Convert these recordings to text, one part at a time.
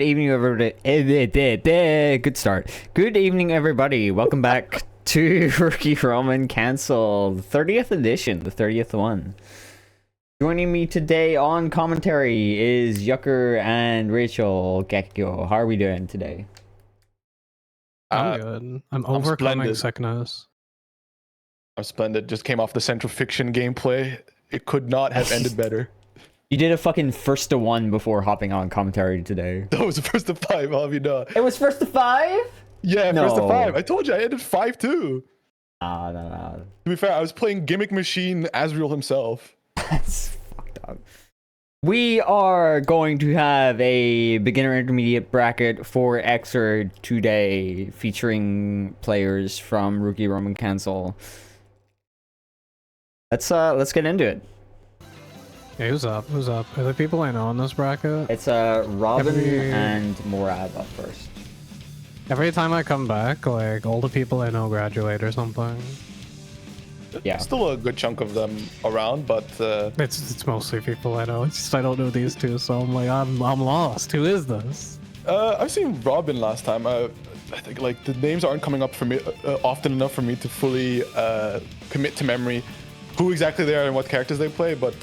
Good evening, everybody. Good start. Good evening, everybody. Welcome back to Rookie Roman Cancel, the 30th edition, the 30th one. Joining me today on commentary is Yucker and Rachel Gekko. How are we doing today? I'm good. I'm overcoming sickness. I'm splendid. Just came off the Central Fiction gameplay. It could not have ended better. You did a fucking first to one before hopping on commentary today. That was the first to 5, how have you not? It was first to 5? Yeah, No. first to 5. I told you I ended 5-2. No. To be fair, I was playing Gimmick Machine Asriel himself. That's fucked up. We are going to have a beginner intermediate bracket for GGXrd today, featuring players from Rookie Roman Cancel. Let's get into it. Yeah, who's up? Who's up? Are there people I know in this bracket? It's Robin and Morab up first. Every time I come back, like, all the people I know graduate or something. Yeah. Still a good chunk of them around, but It's mostly people I know. It's just I don't know these two, so I'm like, I'm lost. Who is this? I've seen Robin last time. I think like the names aren't coming up for me often enough for me to fully commit to memory who exactly they are and what characters they play, but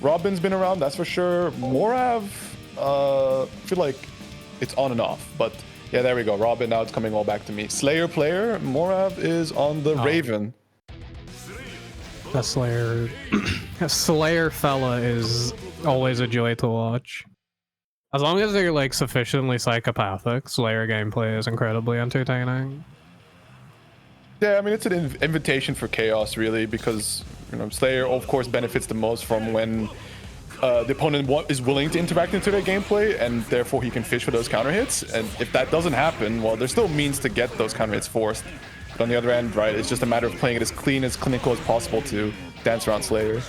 Robin's been around, that's for sure. Morav, I feel like it's on and off, but yeah, there we go. Robin, now it's coming all back to me. Slayer player, Morav is on the Raven. That Slayer fella is always a joy to watch. As long as they're like sufficiently psychopathic, Slayer gameplay is incredibly entertaining. Yeah, I mean, it's an invitation for chaos, really, because, you know, Slayer, of course, benefits the most from when the opponent is willing to interact into their gameplay, and therefore he can fish for those counter hits. And if that doesn't happen, well, there's still means to get those counter hits forced. But on the other end, right, it's just a matter of playing it as clean, as clinical as possible to dance around Slayer.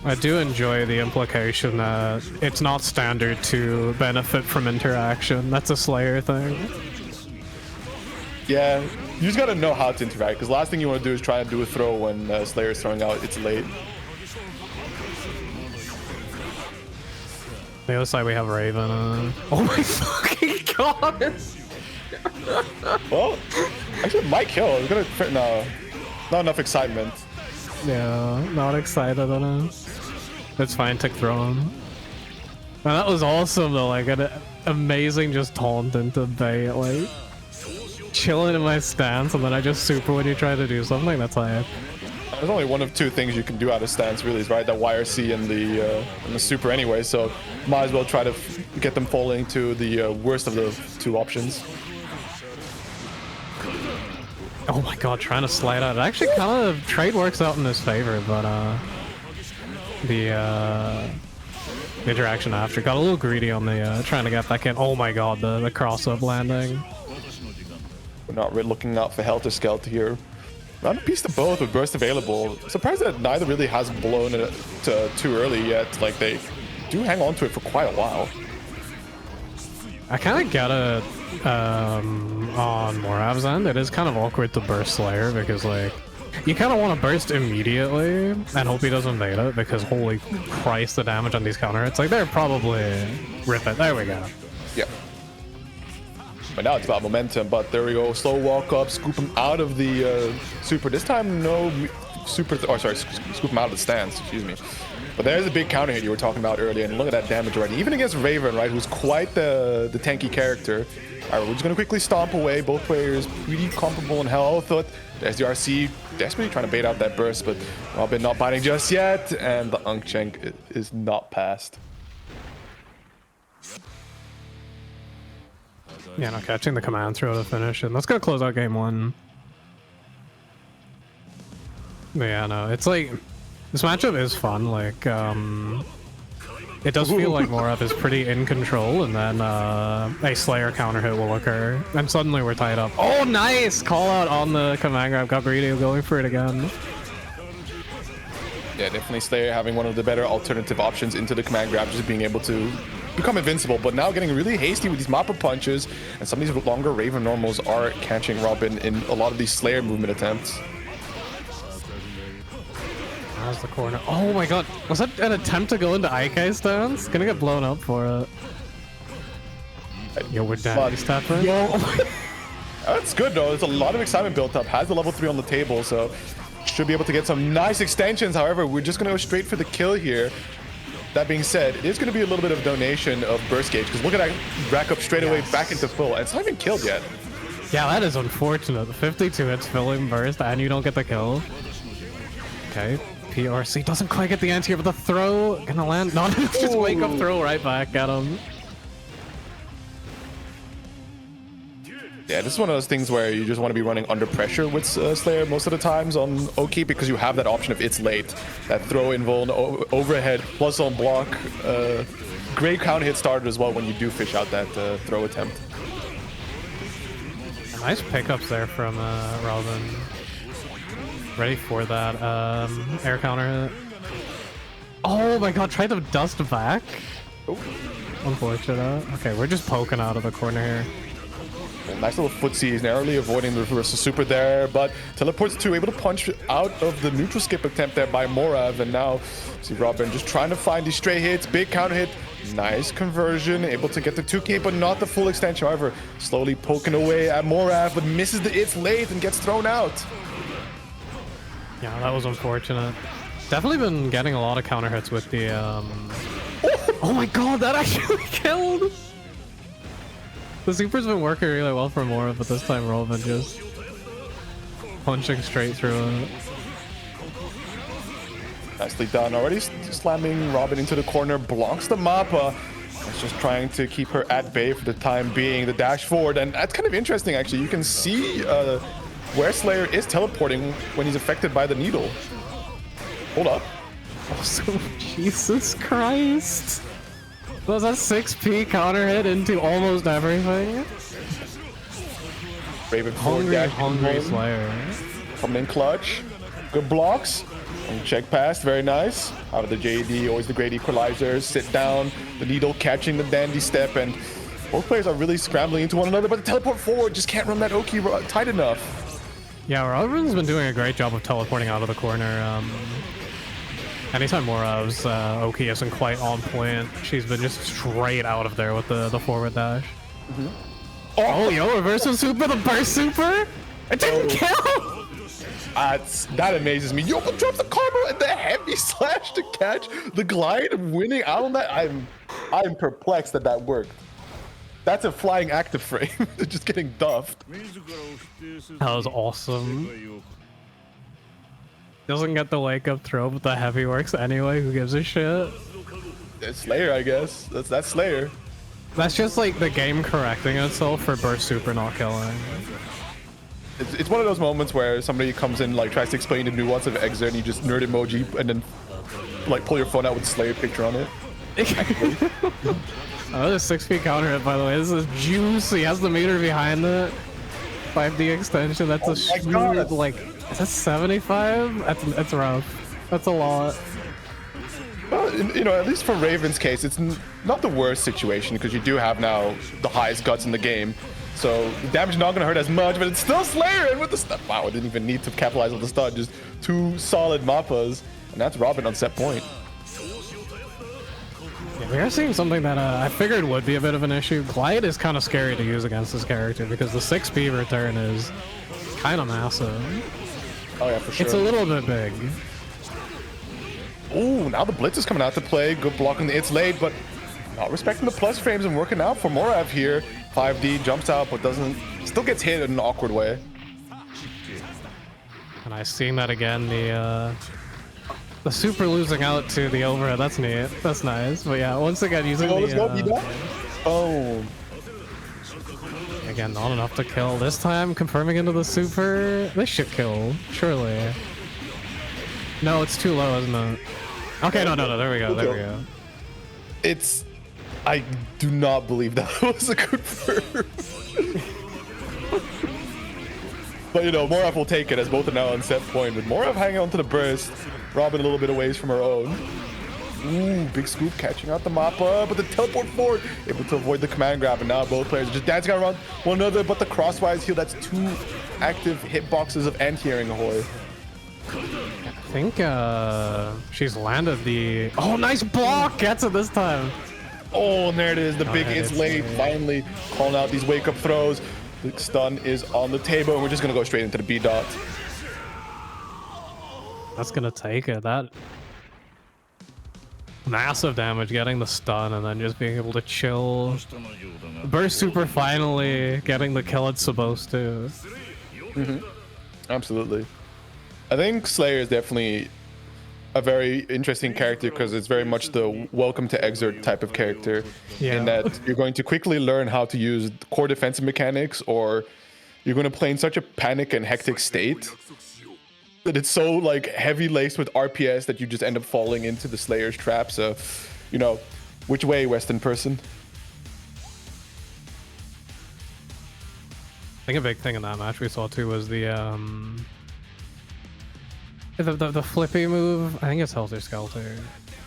I do enjoy the implication that it's not standard to benefit from interaction. That's a Slayer thing. Yeah, you just gotta know how to interact, because the last thing you want to do is try and do a throw when Slayer is throwing out, it's late. The other side we have Raven. Oh my fucking god! Well, actually, Mike Hill is gonna fit now. Not enough excitement. Yeah, not excited enough. It's fine, took throne. And that was awesome though, like an amazing just taunt into bait, like chilling in my stance, and then I just super when you try to do something. That's hype. There's only one of two things you can do out of stance, really, is right that YRC and the super anyway. So might as well try to get them falling to the worst of the two options. Oh my god, trying to slide out. It actually kind of trade works out in his favor, but the interaction after got a little greedy on the trying to get back in. Oh my god, the cross-up landing. We're not really looking out for Helter Skelter here. Round a piece to both with burst available. Surprised that neither really has blown it too early yet. Like, they do hang on to it for quite a while. I kind of get it on Morav's end. It is kind of awkward to burst Slayer because, like, you kind of want to burst immediately and hope he doesn't bait it, because holy Christ, the damage on these counter hits. Like, they're probably rip it. There we go. Yeah. But now it's about momentum, but there we go. Slow walk up, scoop him out of the super. This time, no super. Scoop him out of the stance, excuse me. But there's a big counter hit you were talking about earlier, and look at that damage already. Even against Raven, right, who's quite the tanky character. All right, we're just going to quickly stomp away. Both players pretty comparable in health. There's the RC desperately trying to bait out that burst, but Robin not biting just yet, and the Unchenk is not passed. Yeah, no, catching the command throw to finish, and let's go close out game one. Yeah, no, it's like, this matchup is fun, like, it does feel like Morav is pretty in control, and then a Slayer counter hit will occur, and suddenly we're tied up. Oh, nice! Call out on the command grab, got greedy, going for it again. Yeah, definitely Slayer having one of the better alternative options into the command grab, just being able to become invincible, but now getting really hasty with these Mappa punches, and some of these longer Raven normals are catching Robin in a lot of these Slayer movement attempts. How's the corner? Oh my god, was that an attempt to go into IK stance? Gonna get blown up for it. Yo, we're down. But, that's good though. There's a lot of excitement built up. Has the level 3 on the table, so should be able to get some nice extensions. However, we're just gonna go straight for the kill here. That being said, it is gonna be a little bit of donation of burst gauge because look at that rack up straight away back into full, and it's not even killed yet. Yeah, that is unfortunate. The 52 hits filling burst and you don't get the kill. Okay, PRC doesn't quite get the end here, but the throw gonna land. No, just wake up throw right back at him. Yeah, this is one of those things where you just want to be running under pressure with Slayer most of the times on Oki because you have that option if it's late. That throw invuln, overhead, plus on block. Great counter hit started as well when you do fish out that throw attempt. Nice pickups there from Robin. Ready for that air counter hit. Oh my god, tried to dust back. Oh. Unfortunate. Okay, we're just poking out of the corner here. Nice little footsies, narrowly avoiding the reversal super there, but teleports 2, able to punch out of the neutral skip attempt there by Morav, and now see Robin just trying to find these stray hits, big counter hit, nice conversion, able to get the 2K, but not the full extension. However, slowly poking away at Morav, but misses the it's late and gets thrown out. Yeah, that was unfortunate. Definitely been getting a lot of counter hits with the Oh my god, that actually killed! The super's been working really well for Mora, but this time Robin just punching straight through it. Nicely done. Already slamming Robin into the corner, blocks the Mappa. It's just trying to keep her at bay for the time being. The dash forward, and that's kind of interesting actually. You can see where Slayer is teleporting when he's affected by the needle. Hold up. Also, Jesus Christ. Was a 6p counter hit into almost everything? Raven forward hungry Slayer. Coming in clutch. Good blocks. And check past, very nice. Out of the JD, always the great equalizer. Sit down, the needle catching the dandy step, and both players are really scrambling into one another, but the teleport forward just can't run that Oki tight enough. Yeah, Robin's been doing a great job of teleporting out of the corner. Anytime Morav's Oki isn't quite on point, she's been just straight out of there with the forward dash. Oh, yo, reversal super, the burst super? It didn't kill! That amazes me. Yo, but drops the combo and the heavy slash to catch the glide, winning out on that. I'm perplexed that worked. That's a flying active frame. Just getting duffed. That was awesome. Doesn't get the wake up throw, but the heavy works anyway. Who gives a shit? It's Slayer, I guess. That's Slayer. That's just like the game correcting itself for burst super not killing. It's one of those moments where somebody comes in, like, tries to explain the nuance of Exer, and you just nerd emoji, and then, like, pull your phone out with Slayer picture on it. Oh, this 6p counter hit, by the way. This is juicy. Has the meter behind it. 5D extension. That's a smooth, like, is that 75? That's rough. That's a lot. Well, you know, at least for Raven's case, it's not the worst situation because you do have now the highest guts in the game. So the damage is not going to hurt as much, but it's still Slayer. And with the stun, wow, I didn't even need to capitalize on the stun. Just 2 solid Mappas, and that's Robin on set point. Yeah, we are seeing something that I figured would be a bit of an issue. Glide is kind of scary to use against this character because the 6p return is kind of massive. Oh yeah, for sure. It's a little bit big. Ooh, now the Blitz is coming out to play. Good blocking the it's late, but not respecting the plus frames and working out for Morav here. 5D jumps out, but still gets hit in an awkward way. And I've seen that again. The super losing out to the overhead. That's neat. That's nice. But yeah, once again using Oh. Again, not enough to kill. This time, confirming into the super. This should kill, surely. No, it's too low, isn't it? Okay, no. There we go. There we go. I do not believe that was a confirm. But you know, Morav will take it as both are now on set point. With Morav hanging on to the burst, Robin a little bit away from her own. Ooh, big scoop catching out the Mappa, but the teleport forward, able to avoid the command grab, and now both players are just dancing around one another, but the crosswise heal, that's 2 active hitboxes of anti-hearing Ahoy. I think she's landed the... Oh, nice block! Gets it this time. Oh, and there it is. The big that is is late. great. Finally calling out these wake-up throws. The stun is on the table, and we're just going to go straight into the B dot. That's gonna take it. That massive damage, getting the stun, and then just being able to chill. Burst super finally getting the kill it's supposed to. Absolutely. I think Slayer is definitely a very interesting character because it's very much the welcome to Xrd type of character. Yeah. In that you're going to quickly learn how to use core defensive mechanics, or you're going to play in such a panic and hectic state that it's so like heavy laced with RPS that you just end up falling into the Slayer's trap. So, you know, which way, Western person? I think a big thing in that match we saw too was the flippy move. I think it's Helter Skelter.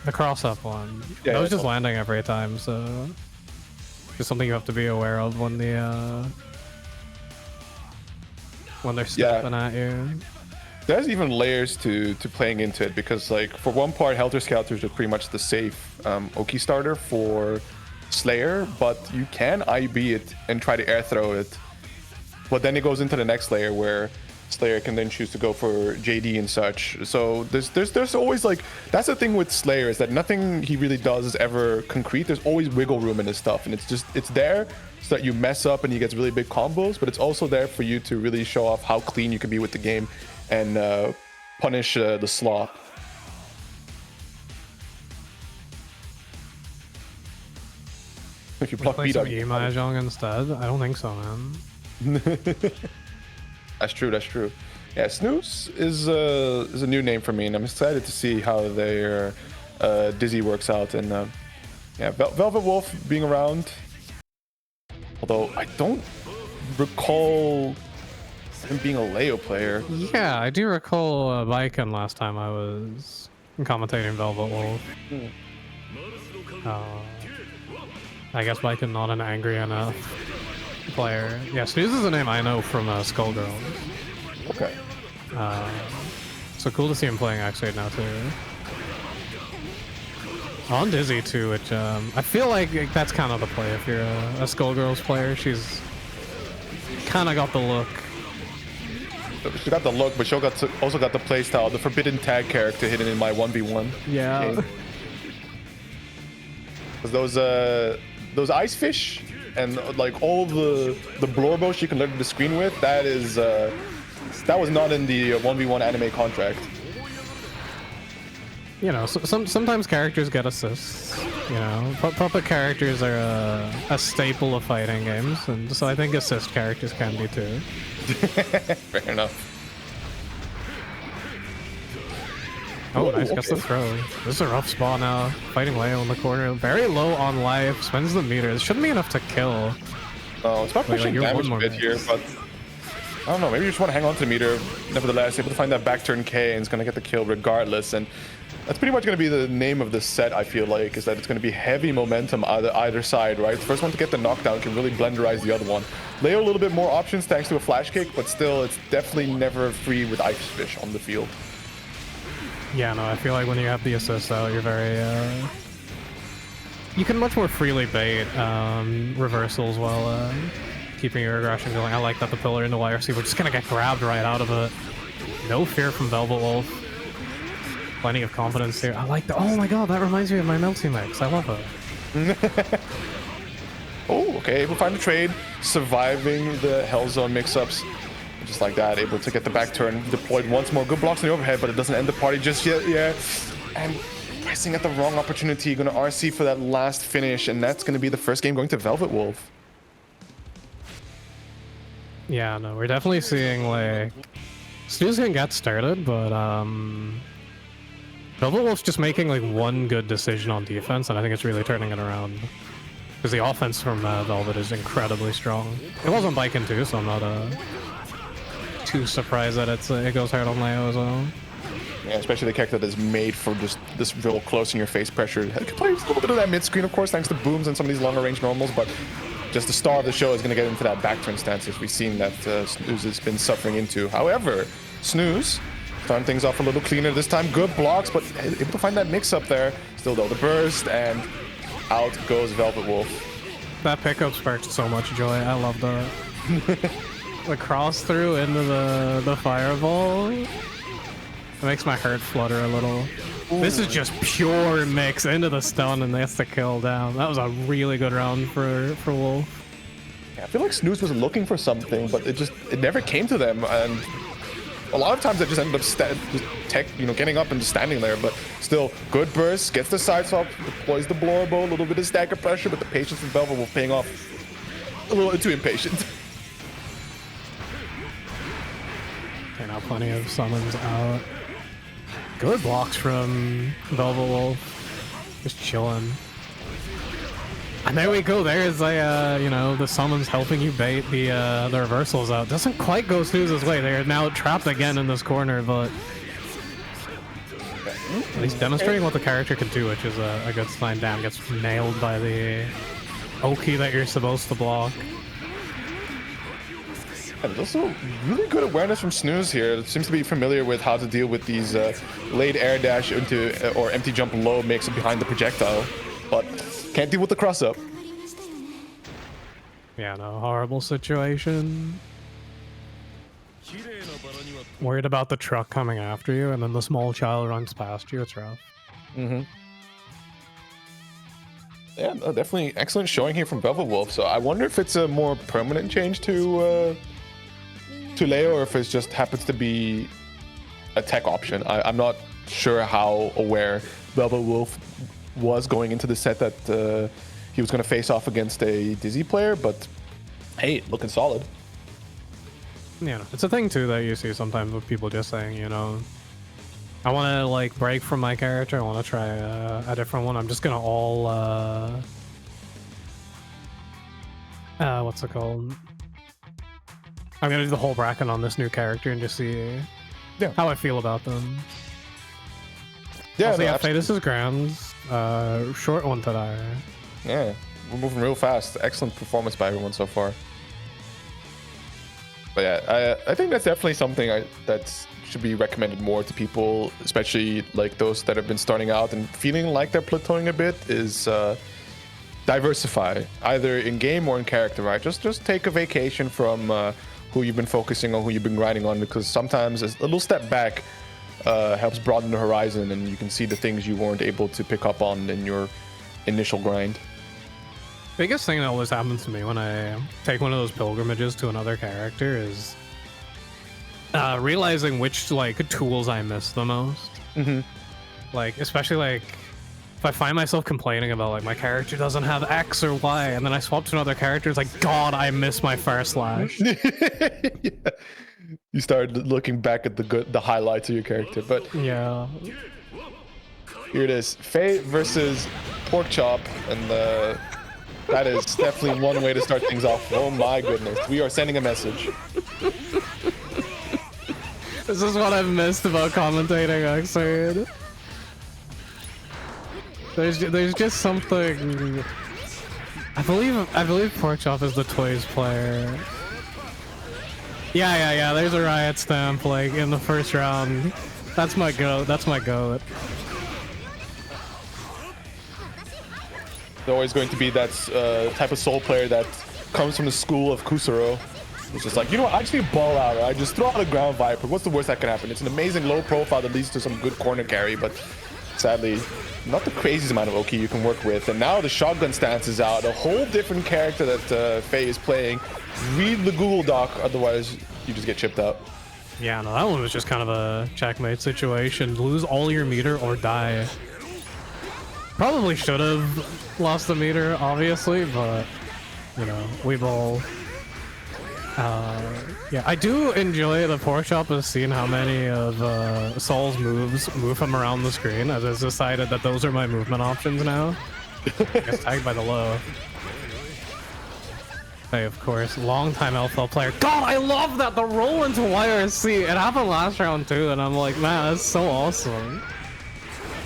The cross up one. Yeah, that was just yeah. landing every time, so it's something you have to be aware of when they're stepping at you. There's even layers to playing into it because, like, for one part, Helter Skelter is pretty much the safe Oki starter for Slayer, but you can IB it and try to air throw it. But then it goes into the next layer where Slayer can then choose to go for JD and such. So there's always, like, that's the thing with Slayer, is that nothing he really does is ever concrete. There's always wiggle room in his stuff, and it's there so that you mess up and he gets really big combos, but it's also there for you to really show off how clean you can be with the game and punish the slop. If you block Play beat some up, Mahjong instead? I don't think so, man. That's true. That's true. Yeah, Snooze is a new name for me, and I'm excited to see how their Dizzy works out. And yeah, Velvet Wolf being around. Although I don't recall him being a Leo player. Yeah, I do recall Viken last time I was commentating Velvet Wolf. I guess Viken not an angry enough player. Yeah, Snooze is a name I know from Skullgirls. Okay. So cool to see him playing X8 now too. On Dizzy too, which I feel like that's kind of the play if you're a Skullgirls player. She's kind of got the look. She got the look, but she also got the playstyle, the forbidden tag character hidden in my 1v1. Yeah. Those ice fish and like all the blorbo she can learn the screen with, that was not in the 1v1 anime contract. You know, sometimes characters get assists. You know, puppet characters are a staple of fighting games, and so I think assist characters can be too. Fair enough. Oh, Ooh, nice, gets the okay. throw. This is a rough spot now. Fighting Leo in the corner. Very low on life. Spends the meter. This shouldn't be enough to kill. Oh, it's not pushing you're damage a one more bit here, minute. but I don't know. Maybe you just want to hang on to the meter. Nevertheless, able to find that back turn K, and it's going to get the kill regardless. And that's pretty much going to be the name of this set, I feel like, is that it's going to be heavy momentum either side, right? The first one to get the knockdown can really blenderize the other one. Leo a little bit more options thanks to a flash kick, but still, it's definitely never free with Ice Fish on the field. Yeah, no, I feel like when you have the assist out, you're very, you can much more freely bait reversals while keeping your aggression going. I like that the pillar and the wire receiver just gonna get grabbed right out of it. No fear from Velvet Wolf. Plenty of confidence here. I like that. Oh my god, that reminds me of my Melty Mix. I love it. Oh, okay, able to find the trade, surviving the Hell Zone mix-ups. Just like that, able to get the back turn deployed once more. Good blocks on the overhead, but it doesn't end the party just yet. Yeah, and pressing at the wrong opportunity. Gonna RC for that last finish, and that's gonna be the first game going to Velvet Wolf. Yeah, no, we're definitely seeing, like, Snooze can get started, but Velvet Wolf's just making, like, one good decision on defense, and I think it's really turning it around. Because the offense from Velvet is incredibly strong. It was on Viken too, so I'm not too surprised that it goes hard on Leo as well. Yeah, especially the character that is made for just this real close in your face pressure. It can play a little bit of that mid screen, of course, thanks to booms and some of these longer range normals, but just the star of the show is going to get into that back turn stance, as we've seen that Snooze has been suffering into. However, Snooze starting things off a little cleaner this time. Good blocks, but able to find that mix up there. Still though, the burst and out goes Velvet Wolf. That pickup sparked so much joy. I love that. The cross through into the fireball. It makes my heart flutter a little. Ooh. This is just pure mix into the stun and that's the kill down. That was a really good round for Wolf. Yeah, I feel like Snooze was looking for something, but it never came to them, and a lot of times they just ended up getting up and just standing there. But still, good burst, gets the side swap, deploys the blower bow, a little bit of stagger pressure, but the patience from Velvet Wolf paying off. A little too impatient. Okay, now plenty of summons out. Good blocks from Velvet Wolf. Just chilling. And there we go. There's the summons helping you bait the reversals out. Doesn't quite go Snooze's way. They're now trapped again in this corner, but at least demonstrating what the character can do, which is a good sign. Damn, gets nailed by the Oki that you're supposed to block. And also really good awareness from Snooze here. It seems to be familiar with how to deal with these late air dash into or empty jump low makes it behind the projectile, but can't deal with the cross up. Yeah, no, horrible situation. Worried about the truck coming after you, and then the small child runs past you. It's rough. Mm-hmm. Yeah, no, definitely excellent showing here from Velvet Wolf. So I wonder if it's a more permanent change to Leo, or if it just happens to be a tech option. I'm not sure how aware Velvet Wolf was going into the set that he was going to face off against a Dizzy player, but hey, looking solid. Yeah, it's a thing too that you see sometimes with people just saying, I want to like break from my character, I want to try a different one. I'm just gonna all what's it called? I'm gonna do the whole bracket on this new character and just see how I feel about them. Yeah, also, This is Grams. Short one today. Yeah, we're moving real fast. Excellent performance by everyone so far. But yeah, I think that's definitely something that should be recommended more to people, especially like those that have been starting out and feeling like they're plateauing a bit, is diversify, either in game or in character, right? Just take a vacation from who you've been focusing on, who you've been grinding on, because sometimes a little step back helps broaden the horizon and you can see the things you weren't able to pick up on in your initial grind. Biggest thing that always happens to me when I take one of those pilgrimages to another character is realizing which tools I miss the most. Mm-hmm. Like, especially if I find myself complaining about my character doesn't have X or Y, and then I swap to another character, it's like, God, I miss my fire slash. Yeah. You start looking back at the highlights of your character, but yeah. Here it is, Faye versus Pork Chop, and that is definitely one way to start things off. Oh my goodness, we are sending a message. This is what I've missed about commentating, Xrd. There's just something. I believe Pork Chop is the Toys player. Yeah. There's a riot stamp in the first round. That's my goat. That's my goat. There's always going to be that type of soul player that comes from the school of Kusuro. It's just like, I just need to ball out. I just throw out a ground viper. What's the worst that can happen? It's an amazing low profile that leads to some good corner carry, but sadly, not the craziest amount of Oki you can work with. And now the shotgun stance is out. A whole different character that Faye is playing. Read the Google Doc, otherwise you just get chipped out. Yeah, no, that one was just kind of a checkmate situation. Lose all your meter or die. Probably should have lost the meter, obviously, but we've all. Yeah, I do enjoy the Pork Chop of seeing how many of Soul's moves move him around the screen, as it's decided that those are my movement options now. Gets tagged by the low. Hey, of course, long-time LFL player. God, I love that! The roll into YRC! It happened last round too, and I'm like, man, that's so awesome.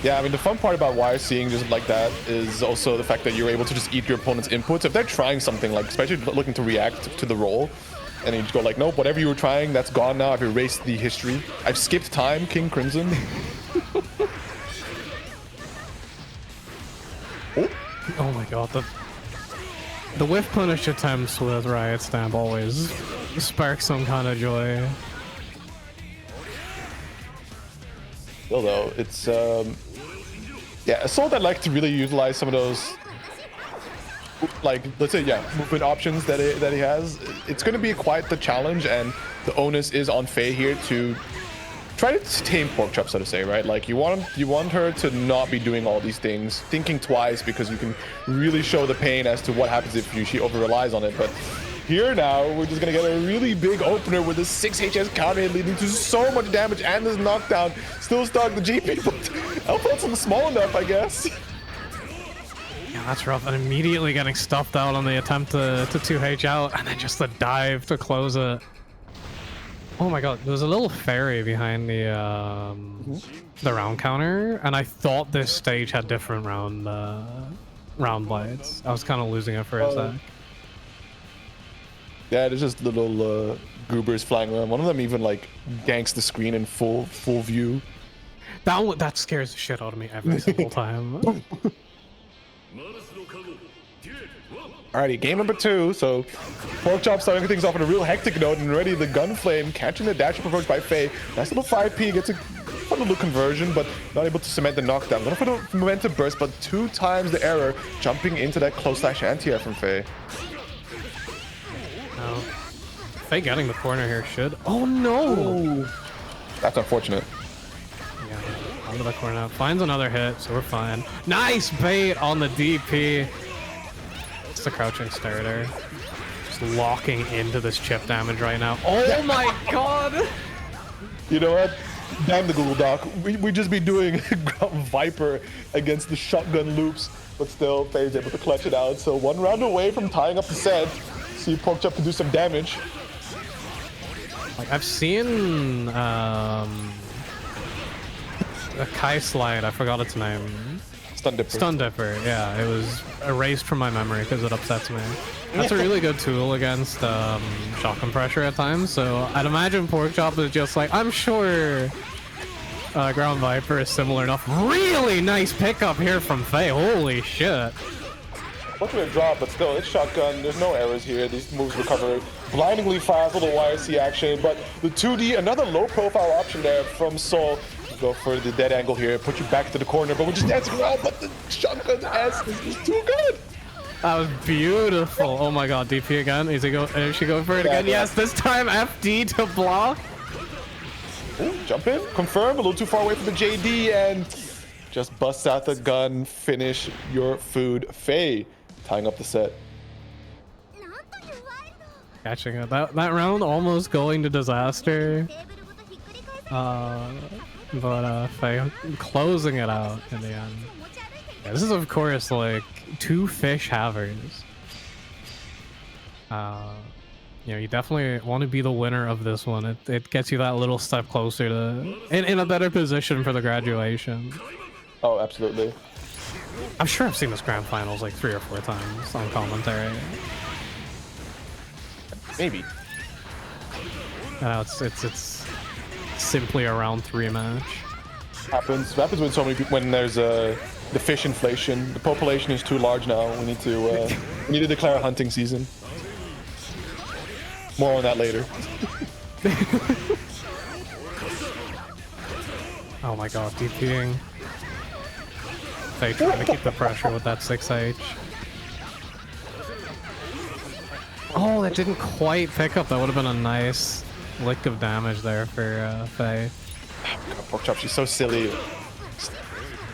Yeah, I mean, the fun part about YRCing just like that is also the fact that you're able to just eat your opponent's inputs. If they're trying something, especially looking to react to the roll, and then you just go nope, whatever you were trying, that's gone now. I've erased the history. I've skipped time, King Crimson. Oh my god, the whiff punish attempts with Riot Stamp always spark some kind of joy. Still though, it's yeah, Assault I'd like to really utilize some of those, like, let's say, yeah, movement options that he has. It's going to be quite the challenge, and the onus is on Faye here to try to tame Porkchop, so to say, right? Like, you want her to not be doing all these things, thinking twice, because you can really show the pain as to what happens if she over relies on it. But here now, we're just gonna get a really big opener with this 6 HS counter hit leading to so much damage and this knockdown. Still stuck the GP, but Alphonse small enough, I guess. Yeah, that's rough. And immediately getting stuffed out on the attempt to 2H out, and then just the dive to close it. Oh my god, there's a little fairy behind the round counter, and I thought this stage had different round blades. I was kind of losing it for a sec. Yeah, there's just little goobers flying around. One of them even like ganks the screen in full view. That scares the shit out of me every single time. Alrighty, game number 2. So Porkchop starting things off on a real hectic note, and already the Gunflame catching the dash approach by Faye. Nice little 5P, gets a fun little conversion, but not able to cement the knockdown. Going for the momentum burst, but 2 times the error, jumping into that close slash anti-air from Faye. No. Faye getting the corner here should. Oh no! Ooh. That's unfortunate. Yeah, onto the corner. Finds another hit, so we're fine. Nice bait on the DP. It's the crouching starter. Just locking into this chip damage right now. Oh my god! You know what? Damn the Google Doc. We just be doing Viper against the shotgun loops, but still Faye's able to clutch it out. So 1 round away from tying up the set. See Porkchop can do some damage. Like, I've seen a Kai slide, I forgot its name. Stun Dipper. Stun Dipper, yeah. It was erased from my memory because it upsets me. That's a really good tool against shotgun pressure at times, so I'd imagine Porkchop is just like, I'm sure Ground Viper is similar enough. Really nice pickup here from Faye, holy shit. Fortunate drop, but still, it's shotgun. There's no errors here. These moves recover blindingly fast, little YRC action, but the 2D, another low-profile option there from Soul. Go for the dead angle here, put you back to the corner, but we're just dancing around, but the shotgun S is just too good. That was beautiful. Oh my god, DP again. Is she going for it again? Yes, this time FD to block. Ooh, jump in, confirm, a little too far away from the JD, and just busts out the gun, finish your food. Faye tying up the set. Catching it. That round almost going to disaster. But Faye closing it out in the end. Yeah, this is of course like 2 fish havers. You know, you definitely want to be the winner of this one. It gets you that little step closer to in a better position for the graduation. Oh, absolutely. I'm sure I've seen this grand finals like 3 or 4 times on commentary. Maybe. I know it's simply a round 3 match. Happens when so many people, when there's the fish inflation. The population is too large now. We need to declare a hunting season. More on that later. Oh my god, DPing. Faye trying to keep the pressure with that 6H. Oh, that didn't quite pick up. That would have been a nice lick of damage there for Faye. Porkchop, she's so silly.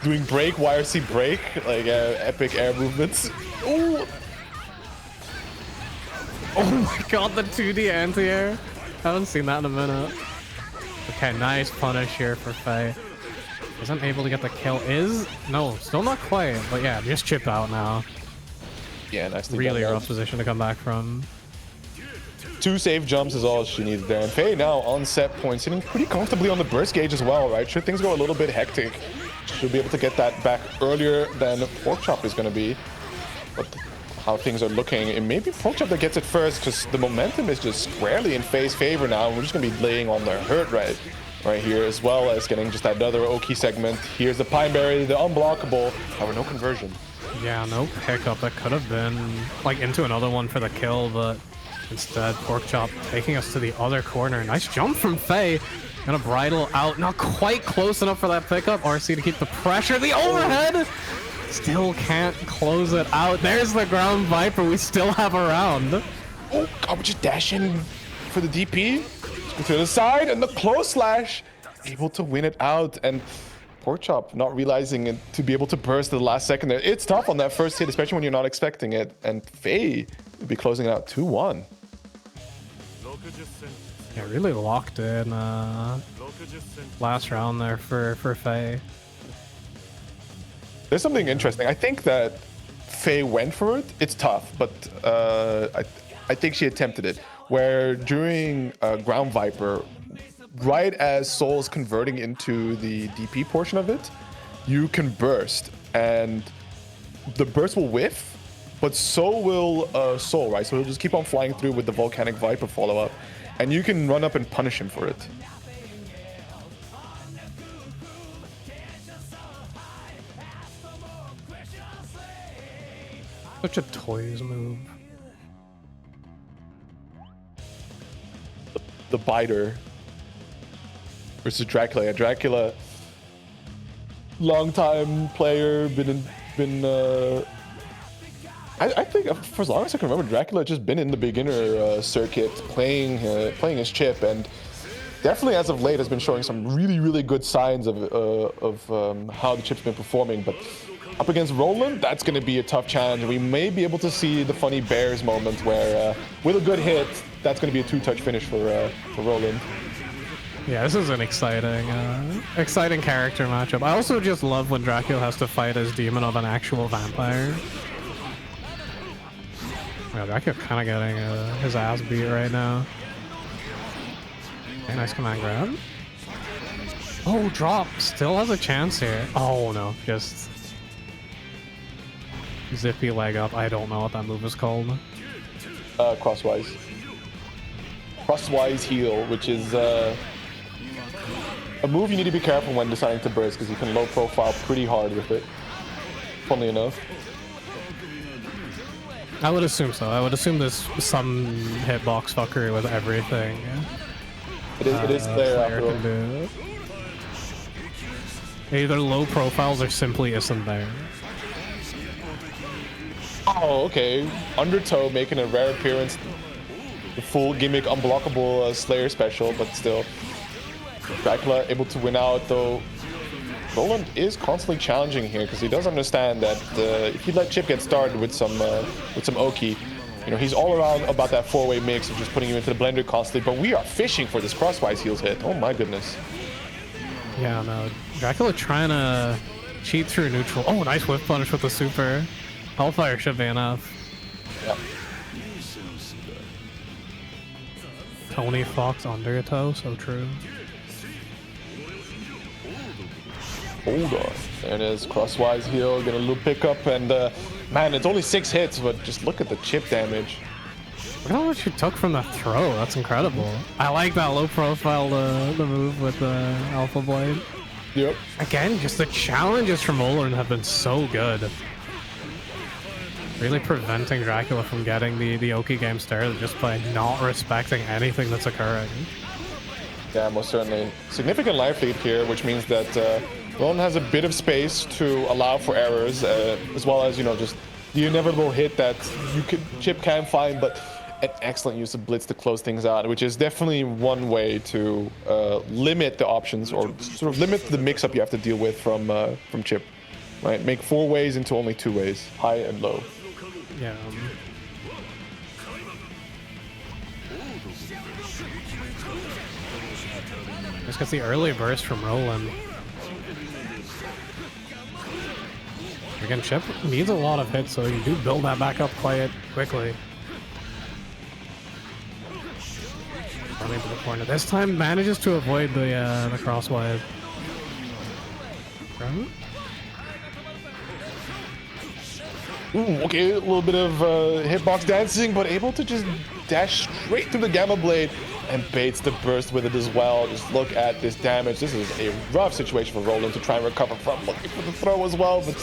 Doing break, YRC break, like epic air movements. Ooh. Oh my god, the 2D anti-air. Haven't seen that in a minute. Okay, nice punish here for Faye. Isn't able to get the kill. No, still not quite, but yeah, just chip out now. Yeah, nicely really done. rough position to come back from. 2 safe jumps is all she needed there. And Faye now on set point, sitting pretty comfortably on the burst gauge as well, right? Should things go a little bit hectic, she'll be able to get that back earlier than Porkchop is going to be. But how things are looking, it may be Porkchop that gets it first, because the momentum is just squarely in Faye's favor now. And we're just going to be laying on their hurt right here, as well as getting just another Oki segment. Here's the Pineberry, the unblockable. However, no conversion. Yeah, no pickup. That could have been like into another one for the kill, but instead Pork Chop taking us to the other corner. Nice jump from Faye. Gonna bridle out, not quite close enough for that pickup. RC to keep the pressure. The overhead still can't close it out. There's the ground Viper. We still have a round. Oh, God, we just dash in for the DP. Go to the side and the close slash. Able to win it out. And Pork Chop not realizing it to be able to burst at the last second there. It's tough on that first hit, especially when you're not expecting it. And Faye will be closing it out 2-1. Yeah, really locked in last round there for Faye. There's something interesting. I think that Faye went for it. It's tough, but I think she attempted it. Where during Ground Viper, right as Soul is converting into the DP portion of it, you can burst, and the burst will whiff, but so will Soul, right? So he'll just keep on flying through with the Volcanic Viper follow-up, and you can run up and punish him for it. Such a toys move. The biter versus Dracula. Yeah, Dracula, long time player, I think for as long as I can remember, Dracula just been in the beginner circuit playing his chip, and definitely as of late has been showing some really good signs of how the chip's been performing. But up against Roland, that's going to be a tough challenge. We may be able to see the funny Bears moment where with a good hit, that's going to be a two-touch finish for Roland. Yeah, this is an exciting character matchup. I also just love when Dracula has to fight as demon of an actual vampire. Yeah, Dracula kind of getting his ass beat right now. Okay, nice command grab. Oh, drop. Still has a chance here. Oh no, just zippy leg up. I don't know what that move is called. Crosswise. Crosswise heal, which is a move you need to be careful when deciding to burst, because you can low profile pretty hard with it. Funnily enough. I would assume so. I would assume there's some hitbox fuckery with everything. It is there after all. Do. Either low profiles or simply isn't there. Oh, okay. Undertow making a rare appearance. The full gimmick unblockable Slayer special, but still. Dracula able to win out, though. Roland is constantly challenging here because he does understand that if you let Chip get started with some Oki, you know, he's all around about that four-way mix of just putting you into the blender constantly. But we are fishing for this crosswise heals hit. Oh my goodness. Yeah, no. Dracula trying to cheat through neutral. Oh, nice whip punish with the super. Hellfire should be enough. Yeah. Tony Fox Undertow, so true. Hold on. There it is. Crosswise heal. Get a little pickup. And man, it's only 6 hits, but just look at the chip damage. Look at how much you took from the throw. That's incredible. I like that low profile the move with the Alpha Blade. Yep. Again, just the challenges from Olin have been so good. Really preventing Dracula from getting the Oki game started just by not respecting anything that's occurring. Yeah, most certainly. Significant life lead here, which means that Roland has a bit of space to allow for errors, as well as, you know, just the inevitable hit that Chip can find, but an excellent use of Blitz to close things out, which is definitely one way to limit the options, or sort of limit the mix-up you have to deal with from Chip. Right? Make 4 ways into only 2 ways, high and low. Yeah. Just gets the early burst from Roland. Again, Chip needs a lot of hits, so you do build that back up quite quickly. Running to the corner. This time manages to avoid the crosswise. Right? Ooh, okay, a little bit of hitbox dancing, but able to just dash straight through the Gamma Blade and baits the burst with it as well. Just look at this damage. This is a rough situation for Roland to try and recover from. Looking for the throw as well, but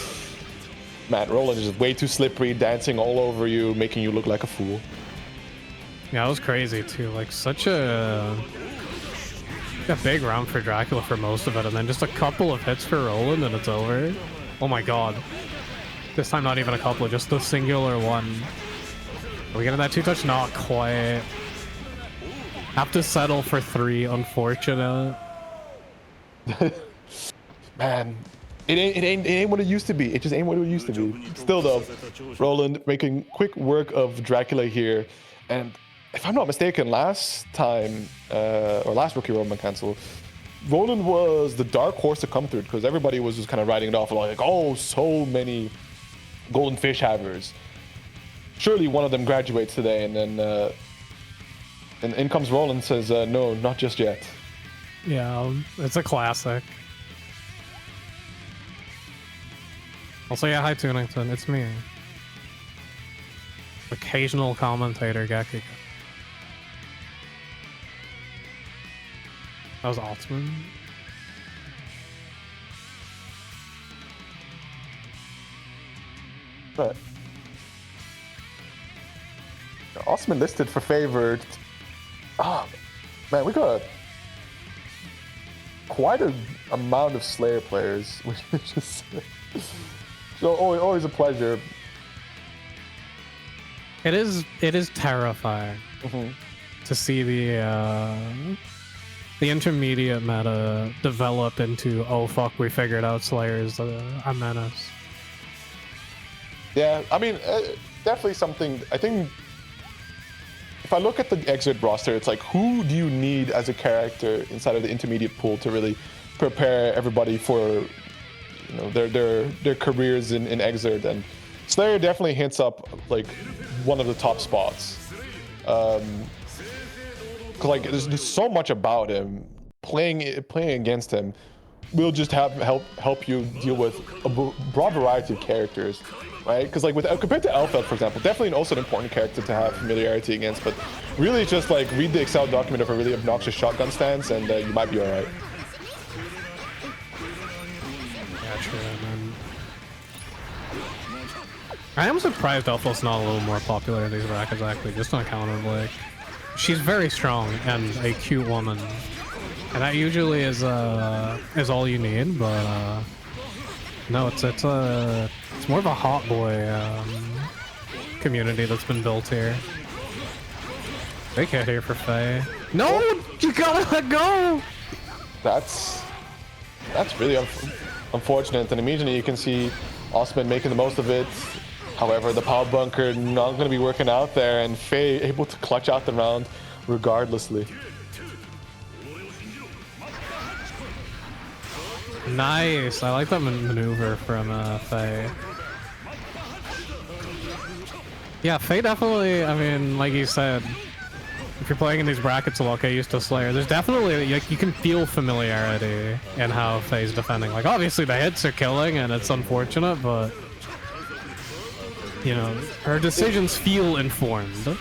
Man, Roland is just way too slippery, dancing all over you, making you look like a fool. Yeah, it was crazy too. Like such a big round for Dracula for most of it, and then just a couple of hits for Roland and it's over. Oh my god. This time not even a couple, just the singular one. Are we getting that 2-touch? Not quite. Have to settle for 3, unfortunate. Man, it ain't what it used to be. It just ain't what it used to be. Still though, Roland making quick work of Dracula here, and if I'm not mistaken, last time or last rookie Roman cancel, Roland was the dark horse to come through because everybody was just kind of writing it off like, oh, so many golden fish havers. Surely one of them graduates today, and then and in comes Roland and says, no, not just yet. Yeah, it's a classic. Also, yeah, hi Tunington, it's me. Occasional commentator, Gaki. That was Altman. But Osman listed for favored. Ah, man, we got quite an amount of Slayer players, which is just so always a pleasure. It is terrifying to see the intermediate meta develop into, oh fuck, we figured out Slayer's a menace. Yeah, I mean, definitely something. I think if I look at the Xrd roster, it's like, who do you need as a character inside of the intermediate pool to really prepare everybody for, you know, their careers in Xrd? And Slayer definitely hints up like one of the top spots. Cause like there's so much about him. Playing against him will just help you deal with a broad variety of characters, right? Because like compared to Elfeld, for example, definitely also an important character to have familiarity against, but really just like read the Excel document of a really obnoxious shotgun stance and you might be all right. Yeah, true, man. I am surprised Elfeld's not a little more popular in these brackets, actually, just on account of like, she's very strong and a cute woman. And that usually is all you need, but no, it's more of a hot boy community that's been built here. Big hit here for Faye. No, you gotta let go. That's really unfortunate, and immediately you can see Osman making the most of it. However, the power bunker not going to be working out there, and Faye able to clutch out the round regardlessly. Nice, I like that maneuver from Faye. Yeah, Faye definitely, I mean, like you said, if you're playing in these brackets a lot, get used to Slayer. There's definitely, like, you can feel familiarity in how Faye's defending. Like, obviously the hits are killing and it's unfortunate, but you know, her decisions feel informed.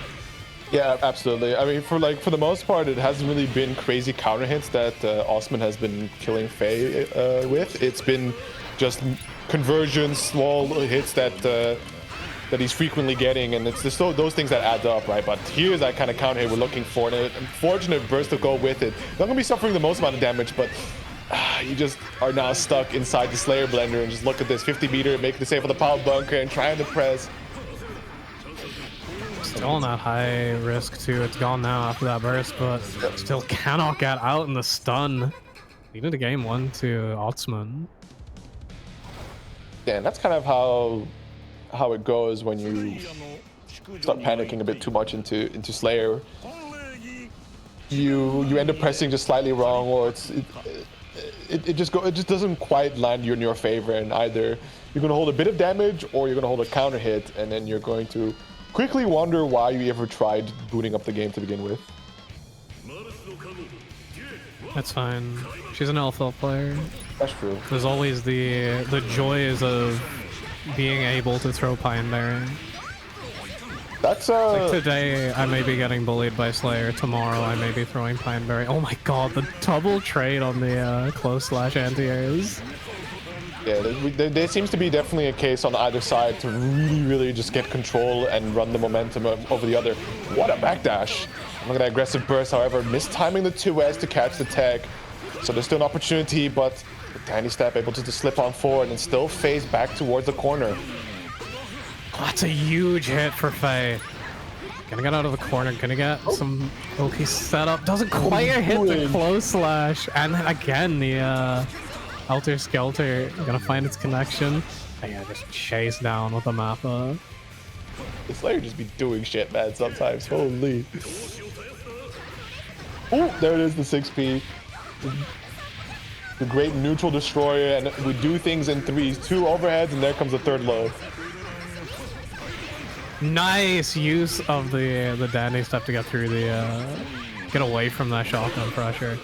Yeah, absolutely. I mean, for the most part, it hasn't really been crazy counter hits that Osman has been killing Faye with. It's been just conversions, small hits that he's frequently getting, and it's just those things that add up, right? But here's that kind of counter hit we're looking for, and an unfortunate burst to go with it. Not gonna be suffering the most amount of damage, but you just are now stuck inside the Slayer blender, and just look at this 50-meter, make the save for the power bunker, and trying to press. Still on that high risk too. It's gone now after that burst, but still cannot get out in the stun. Leading to game 1 to Otsman. Yeah, and that's kind of how it goes when you start panicking a bit too much into Slayer. You end up pressing just slightly wrong, or it just doesn't quite land you in your favor, and either you're going to hold a bit of damage or you're going to hold a counter hit, and then you're going to quickly wonder why you ever tried booting up the game to begin with. That's fine. She's an LFL player. That's true. There's always the joys of being able to throw Pine Berry. That's like today I may be getting bullied by Slayer, tomorrow I may be throwing Pine Berry. Oh my god, the double trade on the close slash anti-airs. Yeah, there seems to be definitely a case on either side to really just get control and run the momentum over the other. What a backdash. Look at that aggressive burst, however, mistiming the 2S to catch the tag. So there's still an opportunity, but the tiny step able to slip on forward and still phase back towards the corner. That's a huge hit for Faye. Gonna get out of the corner, gonna get some OP setup. Doesn't quite hit the close slash. And then again, the Helter Skelter gonna find its connection. And yeah, just chase down with the Mappa. The Slayer just be doing shit, man, sometimes. Holy. Oh, there it is, the 6P. The great neutral destroyer, and we do things in threes. 2 overheads, and there comes the 3rd low. Nice use of the dandy step to get through the get away from that shotgun pressure.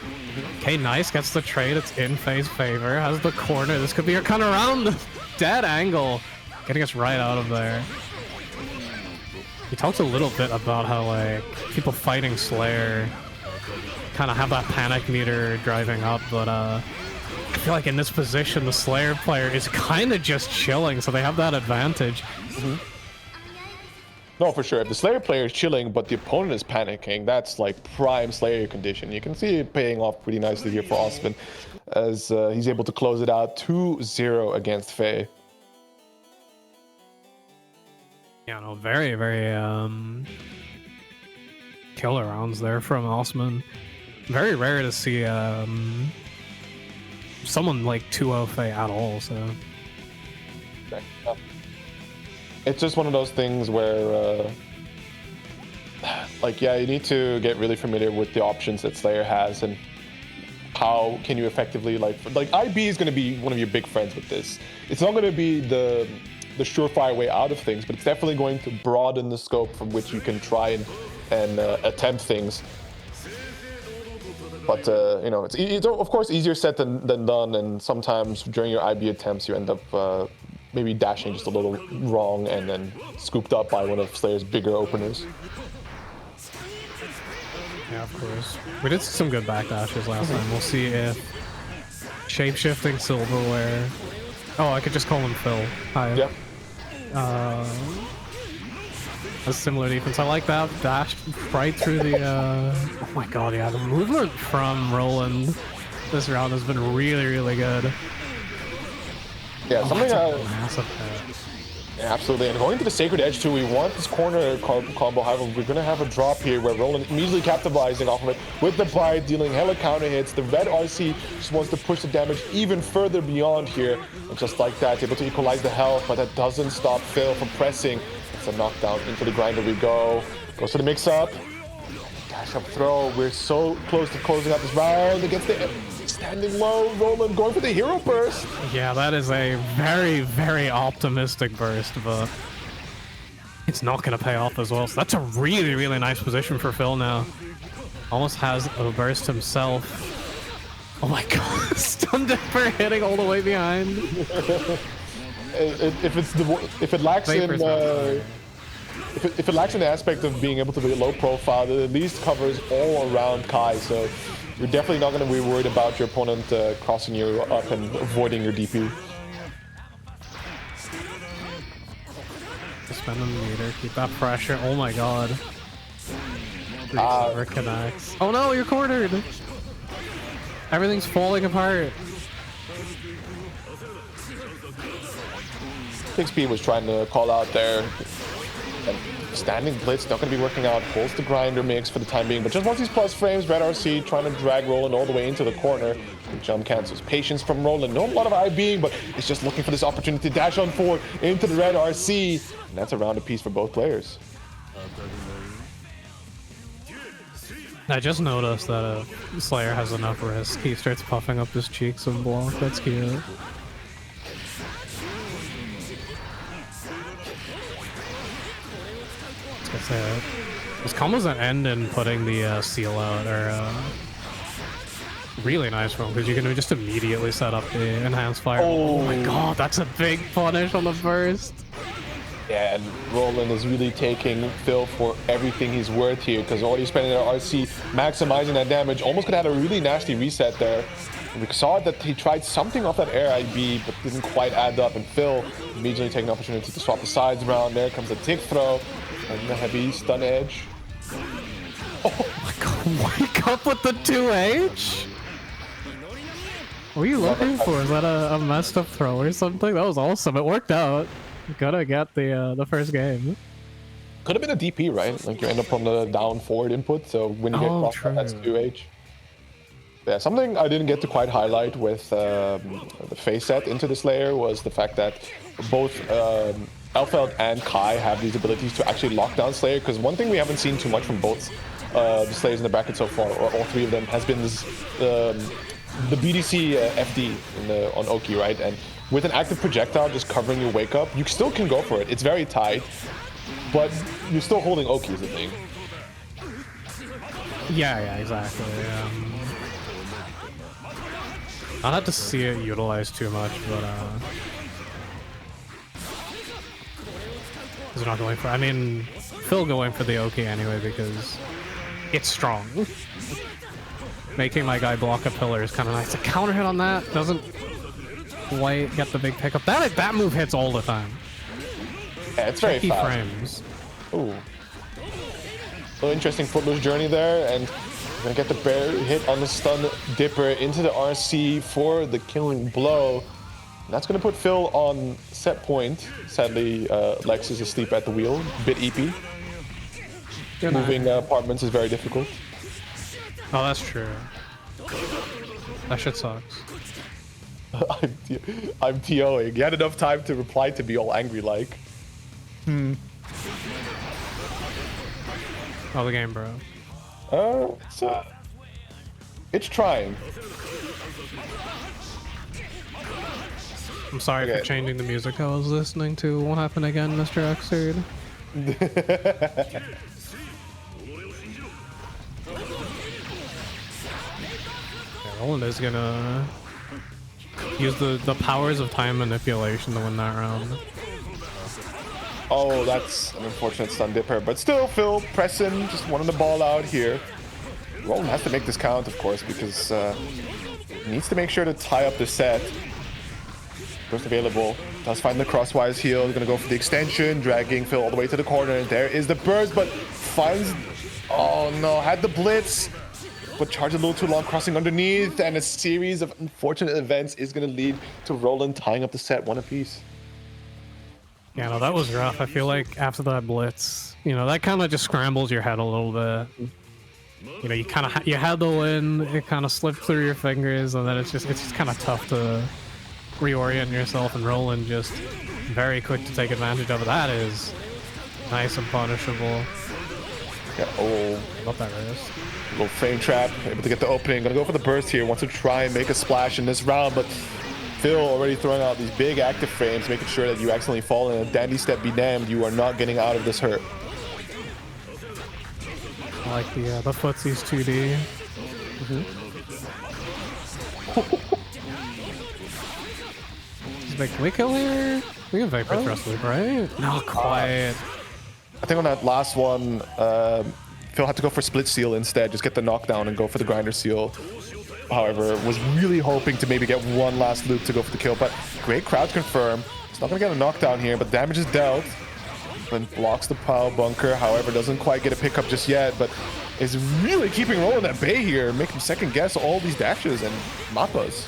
Okay, nice, gets the trade. It's in Faye's favor. Has the corner. This could be her kind of around the dead angle, getting us right out of there. He talks a little bit about how like people fighting Slayer kind of have that panic meter driving up, but I feel like in this position the Slayer player is kind of just chilling, so they have that advantage. Mm-hmm. No, for sure. If the Slayer player is chilling, but the opponent is panicking, that's like prime Slayer condition. You can see it paying off pretty nicely here for Osman, as he's able to close it out 2-0 against Faye. Yeah, no, very killer rounds there from Osman. Very rare to see someone like 2-0 Faye at all, so... It's just one of those things where, like, yeah, you need to get really familiar with the options that Slayer has and how can you effectively, like IB is going to be one of your big friends with this. It's not going to be the surefire way out of things, but it's definitely going to broaden the scope from which you can try and attempt things. But, you know, it's of course easier said than done, and sometimes during your IB attempts you end up maybe dashing just a little wrong and then scooped up by one of Slayer's bigger openers. Yeah, of course. We did see some good backdashes last time. We'll see if shape-shifting silverware... Oh, I could just call him Phil. Hi. Yep. A similar defense. I like that. Dashed right through the... Oh my god, yeah. The movement from Roland this round has been really good. Yeah, something massive hit. Absolutely, and going to the Sacred Edge too, we want this corner combo. However, we're going to have a drop here where Roland immediately capitalizing off of it with the Bite, dealing hella counter hits. The red RC just wants to push the damage even further beyond here. And just like that, able to equalize the health, but that doesn't stop Phil from pressing. It's a knockdown. Into the grinder we go. Goes to the mix-up. Dash up throw. We're so close to closing out this round against the standing low. Roland going for the hero burst. Yeah, that is a very optimistic burst, but it's not going to pay off as well. So that's a really nice position for Phil now. Almost has a burst himself. Oh my god, stun dipper hitting all the way behind. If it lacks in the aspect of being able to be low profile, it at least covers all around Kai. So you're definitely not going to be worried about your opponent crossing you up and avoiding your DP. Spend the meter, keep that pressure. Oh my god. Connects. Oh no, you're cornered! Everything's falling apart. 6P was trying to call out there. And standing blitz, not going to be working out. Pulls the grinder mix for the time being, but just wants these plus frames. Red RC trying to drag Roland all the way into the corner. The jump cancels. Patience from Roland. No, a lot of IBing, but it's just looking for this opportunity to dash on forward into the red RC. And that's a round apiece for both players. I just noticed that Slayer has enough risk. He starts puffing up his cheeks and block. That's cute. This combos that end in putting the seal out are really nice one, because you can just immediately set up the enhanced fire. Oh my god, that's a big punish on the first. Yeah, and Roland is really taking Phil for everything he's worth here, because already spending their RC, maximizing that damage. Almost could have had a really nasty reset there. We saw that he tried something off that air IB, but didn't quite add up. And Phil immediately taking the opportunity to swap the sides around. There comes a tick throw and the heavy stun edge. Oh my god, wake up with the 2H? What are you looking for? Is that a messed up throw or something? That was awesome. It worked out. Gotta get the first game. Could have been a DP, right? Like you end up on the down forward input, so when you get crossed, that's 2H. Yeah, something I didn't get to quite highlight with the face set into this layer was the fact that both Elfeld and Kai have these abilities to actually lock down Slayer, because one thing we haven't seen too much from both the Slayers in the bracket so far, or all three of them, has been this the BDC FD on Oki, right? And with an active projectile just covering your wake up, you still can go for it. It's very tight, but you're still holding Oki is the thing. Yeah, exactly. I'd have to see it utilized too much, but he's not going for. I mean, Phil going for the Oki anyway because it's strong. Making my guy block a pillar is kind of nice. A counter hit on that doesn't quite get the big pickup. That move hits all the time. Yeah, it's very fast. Frames. Ooh. So interesting footloose journey there, and gonna get the bear hit on the stun dipper into the RC for the killing blow. And that's gonna put Phil on set point. Sadly, Lex is asleep at the wheel. Bit EP. Moving apartments is very difficult. Oh, that's true. That shit sucks. I'm TOing. You had enough time to reply to be all angry like. Oh, the game, bro. It's trying. I'm sorry for changing the music I was listening to. What happened again, Mr. Xrd? Roland is gonna use the powers of time manipulation to win that round. Oh, that's an unfortunate stun dipper, but still, Phil pressing, just wanting the ball out here. Roland has to make this count, of course, because he needs to make sure to tie up the set. First available, does find the crosswise heal, gonna go for the extension, dragging Phil all the way to the corner. There is the burst, but finds, oh no, had the blitz, but charged a little too long, crossing underneath, and a series of unfortunate events is gonna lead to Roland tying up the set one apiece. Yeah, no, that was rough. I feel like after that blitz, you know, that kind of just scrambles your head a little bit. You know, you had the win, it kind of slipped through your fingers, and then it's just kind of tough to reorient yourself. And Roland just very quick to take advantage of it. That is nice and punishable. Yeah, oh, love that wrist. Little frame trap, able to get the opening. Gonna go for the burst here. Wants to try and make a splash in this round, but Phil already throwing out these big active frames, making sure that you accidentally fall in a dandy step be damned. You are not getting out of this hurt. I like the footsies 2D. Can we kill here? We can Vapor Thrust Loop, right? Not quite. I think on that last one, Phil had to go for Split Seal instead, just get the knockdown and go for the Grinder Seal. However, was really hoping to maybe get one last loop to go for the kill, but great crouch confirm. It's not going to get a knockdown here, but damage is dealt. Then blocks the pile bunker, however, doesn't quite get a pickup just yet, but is really keeping Roland at bay here, making second guess all these dashes and mappas.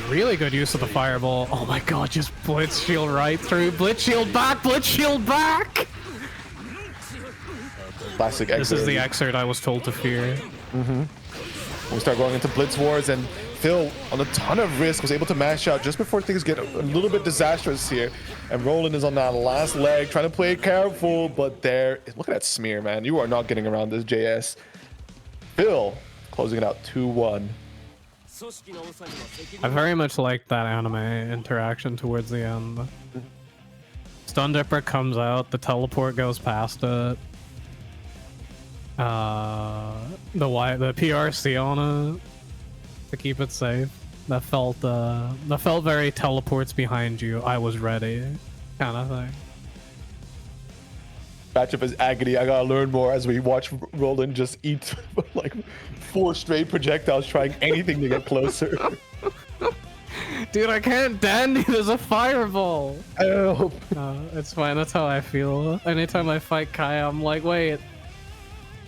Really good use of the fireball. Oh my god, just blitz shield right through. Blitz shield back, blitz shield back! Classic Xrd. This is the Xrd I was told to fear. We start going into Blitz Wars, and Phil, on a ton of risk, was able to mash out just before things get a little bit disastrous here. And Roland is on that last leg, trying to play careful, but there, look at that smear, man. You are not getting around this JS. Phil closing it out 2-1. I very much liked that anime interaction towards the end. Stun Dipper comes out, the teleport goes past it. The PRC on it to keep it safe. That felt very teleports behind you. I was ready, kind of thing. Matchup is agony. I gotta learn more as we watch Roland just eat like 4 straight projectiles, trying anything to get closer. Dude, I can't dandy. There's a fireball. Help. It's fine. That's how I feel. Anytime I fight Kaya, I'm like, wait.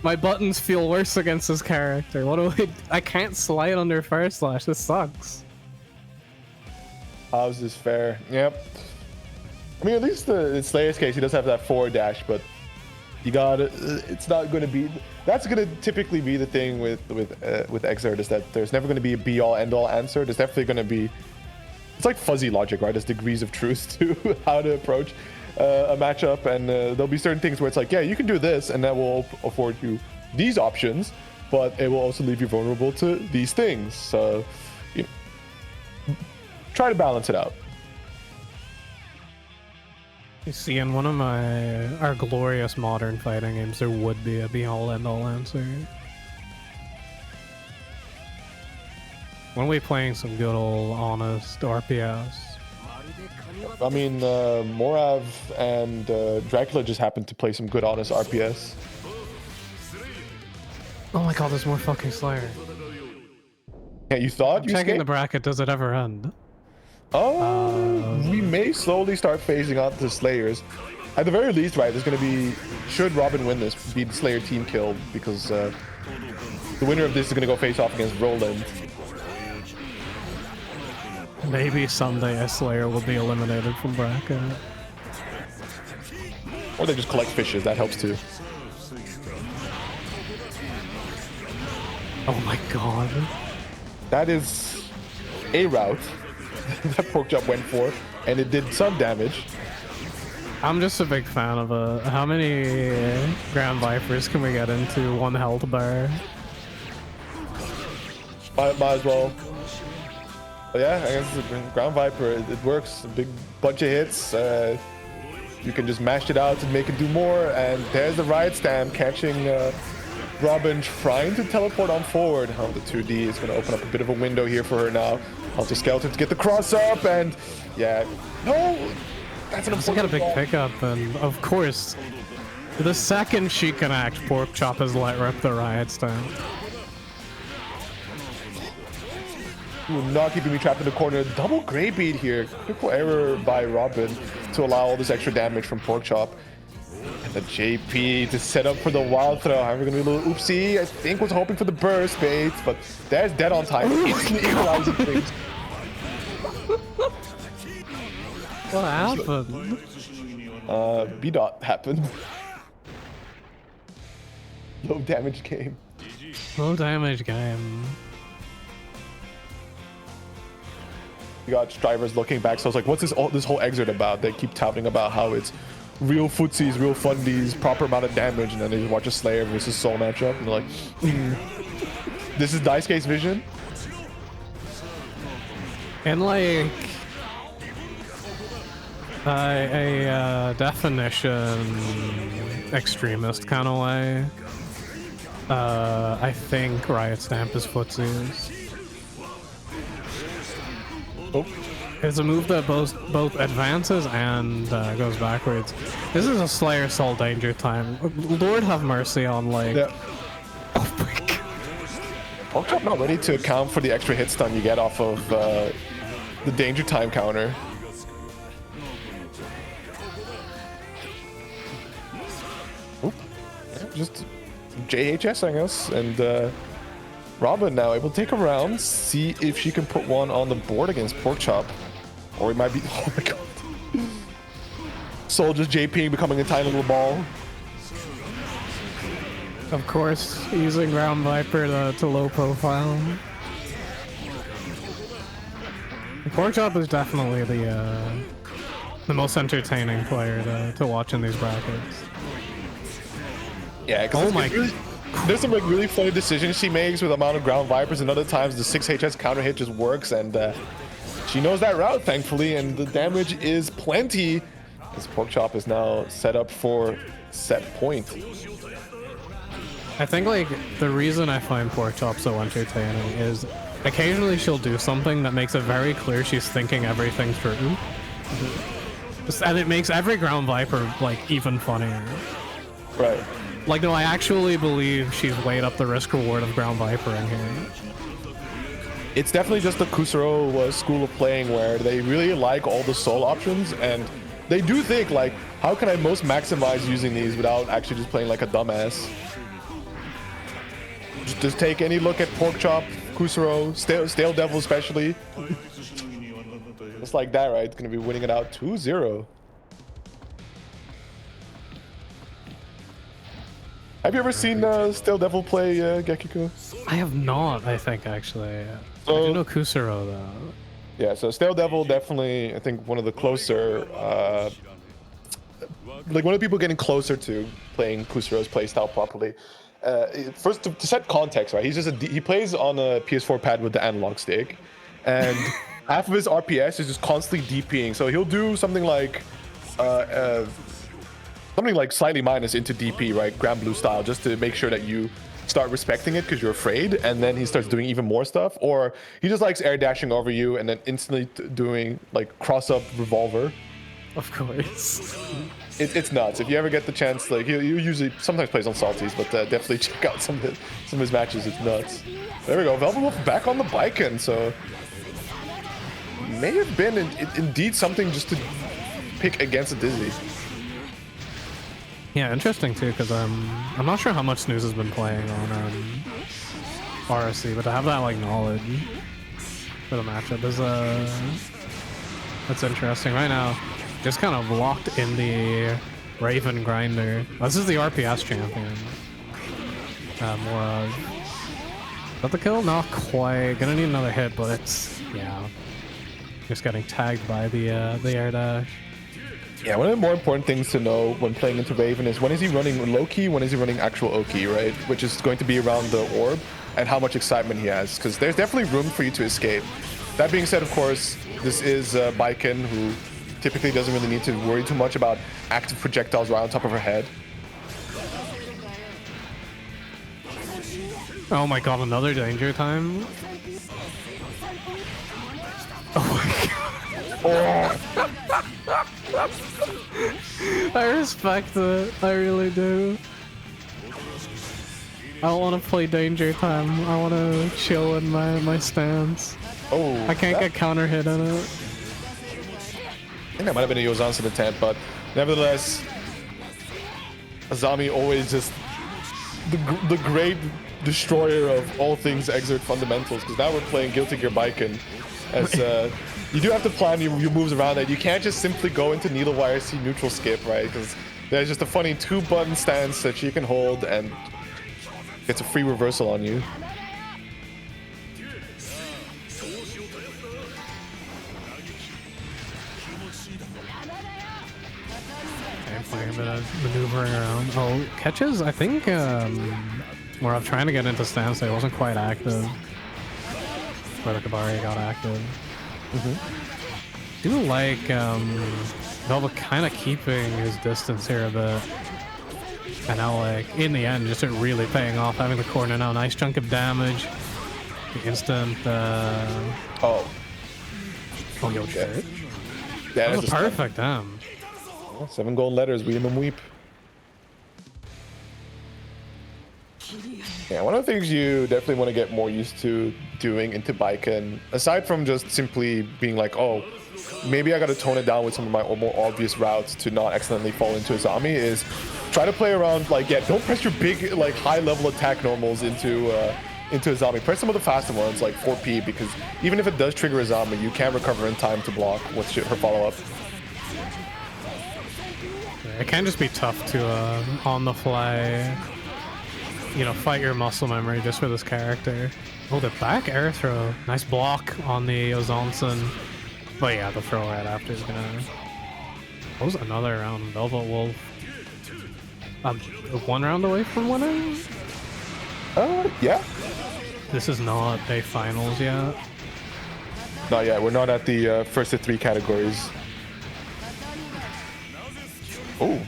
My buttons feel worse against this character. What do I can't slide under Fire Slash. This sucks. How's this fair? Yep. I mean, at least in Slayer's case, he does have that forward dash, but you got it's not going to be. That's going to typically be the thing with Xrd, is that there's never going to be a be-all end-all answer. There's definitely going to be. It's like fuzzy logic, right? There's degrees of truth to how to approach a matchup, and there'll be certain things where it's like, yeah, you can do this, and that will afford you these options, but it will also leave you vulnerable to these things. So, you know, try to balance it out. You see, in one of our glorious modern fighting games, there would be a be-all end-all answer. When are we playing some good old honest RPS? I mean, Morav and Dracula just happened to play some good honest RPS. Oh my god, there's more fucking Slayer. Yeah, you thought? I'm checking the bracket, does it ever end? Oh, we may slowly start phasing out the Slayers. At the very least, right, there's going to be, should Robin win this, be the Slayer team killed, because the winner of this is going to go face off against Roland. Maybe someday a Slayer will be eliminated from bracket. Or they just collect fishes, that helps too. Oh my god. That is a route that Porkchop went for, and it did some damage. I'm just a big fan of how many Grand Vipers can we get into one health bar? Might as well. But yeah, I guess the Ground Viper, it works. A big bunch of hits. You can just mash it out and make it do more. And there's the Riot Stamp catching Robin, trying to teleport on forward. Oh, the 2D is going to open up a bit of a window here for her now. Multi Skeleton to get the cross up, and yeah, no, that's an important. Got a big pickup, and of course, the second she can act, Porkchop has let rip the Riot Stamp. Ooh, not keeping me trapped in the corner. Double Grey Bead here. Critical error by Robin to allow all this extra damage from Porkchop. And the JP to set up for the wild throw. However, gonna be a little oopsie. I think was hoping for the burst bait, but there's dead on time. Equalizing things. What happened? B-dot happened. Low damage game. Low damage game. You got Strivers looking back, so I was like, what's this whole Xrd about? They keep touting about how it's real footsies, real fundies, proper amount of damage, and then they just watch a Slayer versus Soul matchup, and they're like, this is Dice Case vision? In like a definition extremist kind of way, I think Riot Stamp is footsies. Oh. It's a move that both advances and goes backwards. This is a Slayer Soul Danger time. Lord have mercy on like... Yeah. Oh my god. Porkchop not ready to account for the extra hit stun you get off of the Danger Time counter. Oop. Yeah, just JHS, I guess, and Robin now able to take a round, see if she can put one on the board against Porkchop. Or it might be, oh my god. Soul just JPing, becoming a tiny little ball. Of course, using Ground Viper to low profile. Porkchop is definitely the most entertaining player to watch in these brackets. Yeah, because there's some like really funny decisions she makes with the amount of Ground Vipers, and other times the 6HS counter hit just works, and she knows that route, thankfully, and the damage is plenty. This Porkchop is now set up for set point. I think like the reason I find Porkchop so entertaining is occasionally she'll do something that makes it very clear she's thinking everything through. And it makes every Ground Viper like even funnier. Right. Like, no, I actually believe she's weighed up the risk reward of Ground Viper in here. It's definitely just the Kusuro school of playing where they really like all the soul options, and they do think like, how can I most maximize using these without actually just playing like a dumbass? Just take any look at Pork Chop, Kusuro, Stale Devil especially. Just like that, right? It's gonna be winning it out 2-0. Have you ever seen Stale Devil play Gekiko? I have not, I think, actually. So, I do know Kusuro, though. Yeah, so Stale Devil definitely, I think, one of the closer, like one of the people getting closer to playing Kusuro's playstyle properly. First, to set context, right? He's just he plays on a PS4 pad with the analog stick, and half of his RPS is just constantly DPing. So he'll do something like slightly minus into DP, right? Grand Blue style, just to make sure that you start respecting it because you're afraid, and then he starts doing even more stuff. Or he just likes air dashing over you and then instantly doing like cross up revolver. Of course. It's nuts. If you ever get the chance, like he usually sometimes plays on Salties, but definitely check out some of his matches. It's nuts. There we go. Velvet Wolf back on the bike, and so may have been indeed something just to pick against a Dizzy. Yeah, interesting too, because I'm not sure how much Snooze has been playing on RSC, but to have that like knowledge for the matchup is that's interesting. Right now, just kind of locked in the Raven Grinder. This is the RPS champion. More got the kill? Not quite. Gonna need another hit, but it's just getting tagged by the air dash. Yeah, one of the more important things to know when playing into Raven is when is he running low-key, when is he running actual Oki, right? Which is going to be around the orb and how much excitement he has, because there's definitely room for you to escape. That being said, of course, this is Baiken, who typically doesn't really need to worry too much about active projectiles right on top of her head. Oh my god, another danger time? Oh my god. Oh. I respect it. I really do. I don't want to play danger time. I want to chill in my stance. Oh, I can't get counter hit on it. I think that might have been a Yozansen attempt, but nevertheless, Azami always just the great destroyer of all things Xrd fundamentals, because now we're playing Guilty Gear Baiken as you do have to plan your moves around that. You can't just simply go into Needle Wire C neutral skip, right? Because there's just a funny 2-button stance that she can hold and gets a free reversal on you. Playing a bit of maneuvering around. Oh, catches, I think, where I'm trying to get into stance, I wasn't quite active. Where the Kabari got active. Do like Velvet kind of keeping his distance here a bit. And now, like, in the end, just really paying off, having the corner now. Nice chunk of damage. The instant, Oh, yo, shit. yeah, That was a perfect, damn. 7 gold letters, we him and weep. Yeah, one of the things you definitely want to get more used to doing into Baiken, aside from just simply being like, oh, maybe I got to tone it down with some of my more obvious routes to not accidentally fall into Azami, is try to play around, like, don't press your big, like, high-level attack normals into Azami. Press some of the faster ones, like 4P, because even if it does trigger Azami, you can recover in time to block with her follow-up. It can just be tough to, on the fly, fight your muscle memory just for this character. Oh, the back air throw. Nice block on the Ozansen. But yeah, the throw right after is gonna... What was another round? Velvet Wolf. 1 round away from winning? Yeah. This is not a finals yet. Not yet. We're not at the first of 3 categories. Oh.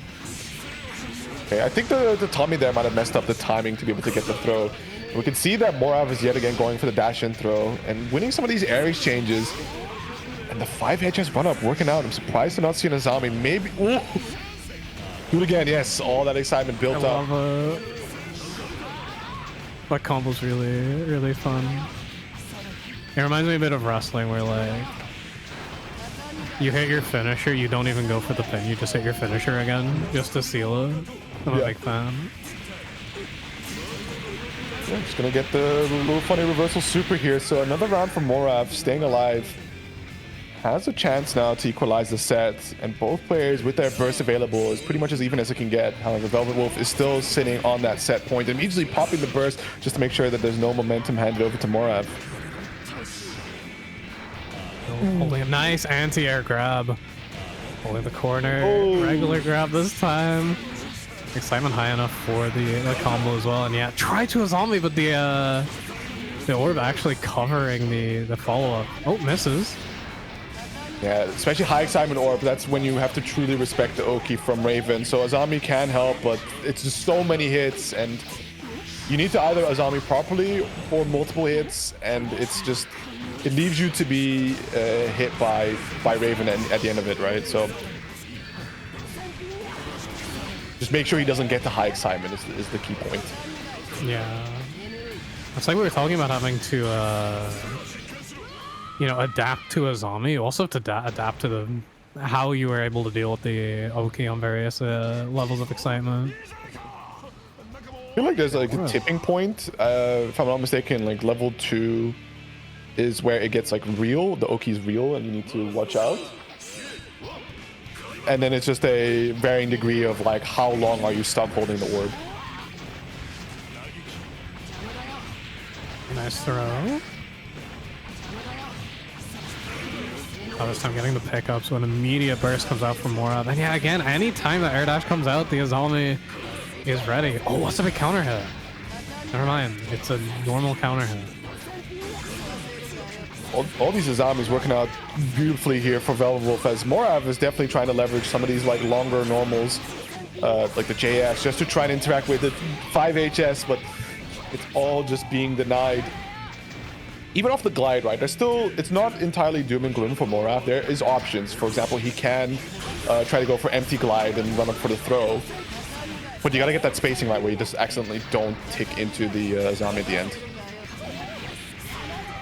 Okay, I think the Tommy there might have messed up the timing to be able to get the throw. We can see that Morav is yet again going for the dash-in throw and winning some of these air exchanges. And the 5 HS run-up working out. I'm surprised to not see an Azami. Maybe... Ooh. Do it again, yes. All that excitement built I up. love it. That combo's really, really fun. It reminds me a bit of wrestling where like you hit your finisher, you don't even go for the pin, you just hit your finisher again just to seal it. I'm a big fan. Yeah, just gonna get the little funny reversal super here. So another round for Morav, staying alive. Has a chance now to equalize the set, and both players with their burst available is pretty much as even as it can get. However, Velvet Wolf is still sitting on that set point, immediately popping the burst just to make sure that there's no momentum handed over to Morav. Holding a nice anti-air grab. Holding the corner, regular grab this time. Excitement high enough for the combo as well, and yeah, try to a zombie, but the orb actually covering the follow-up. Oh, misses. Yeah, especially high excitement orb, that's when you have to truly respect the Oki from Raven. So Azami can help, but it's just so many hits, and you need to either Azami properly or multiple hits, and it's just, it leaves you to be hit by Raven at the end of it, right? So just make sure he doesn't get to high excitement is the key point. Yeah. It's like we were talking about having to you know, adapt to a zombie. You also have to adapt to how you were able to deal with the Oki on various levels of excitement. I feel like there's like a tipping point. If I'm not mistaken, like level 2 is where it gets like real. The Oki's real, and you need to watch out. And then it's just a varying degree of like how long are you stuck holding the orb. Nice throw. Oh, this time getting the pickups when immediate burst comes out from Morav. And yeah, again, anytime the air dash comes out, the Azami is ready. Oh, what's a big counter hit? Never mind, it's a normal counter hit. All these Azamis working out beautifully here for Velvet Wolf, as Morav is definitely trying to leverage some of these like longer normals, like the JS, just to try and interact with the 5HS, but it's all just being denied. Even off the glide, right? There's still, it's not entirely doom and gloom for Morav. There is options. For example, he can try to go for empty glide and run up for the throw. But you gotta get that spacing right where you just accidentally don't tick into the Azami at the end.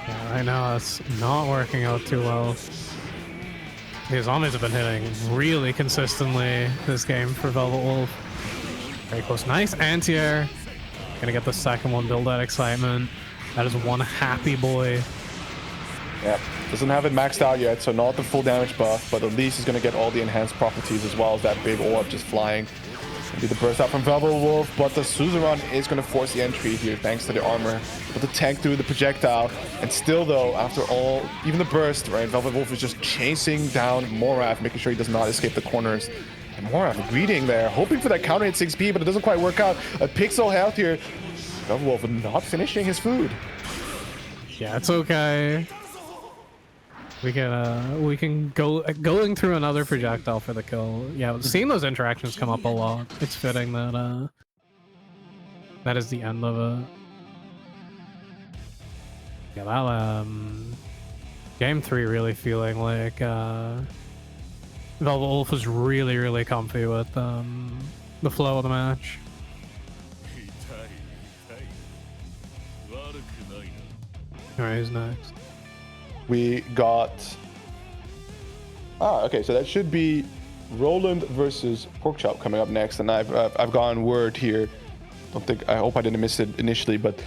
Yeah, right now it's not working out too well. The Azamis have been hitting really consistently this game for Velvet Wolf. Very close. Nice anti-air. Gonna get the second one, build that excitement. That is one happy boy. Yep, doesn't have it maxed out yet, so not the full damage buff, but at least he's gonna get all the enhanced properties as well as that big orb just flying. Be the burst out from Velvet Wolf, but the Suzerain is gonna force the entry here thanks to the armor. But the tank through the projectile, and still though, after all, even the burst, right, Velvet Wolf is just chasing down Morav, making sure he does not escape the corners. And Morav greeting there, hoping for that counter hit 6p, but it doesn't quite work out. A pixel health here. Velvet Wolf not finishing his food. Yeah, it's okay. We can going through another projectile for the kill. Yeah, seeing those interactions come up a lot. It's fitting that that is the end of it. Yeah, that game 3 really feeling like Velvet Wolf was really comfy with the flow of the match. Alright, who's next? We got... okay, so that should be Roland versus Porkchop coming up next, and I've gotten word here. I hope I didn't miss it initially, but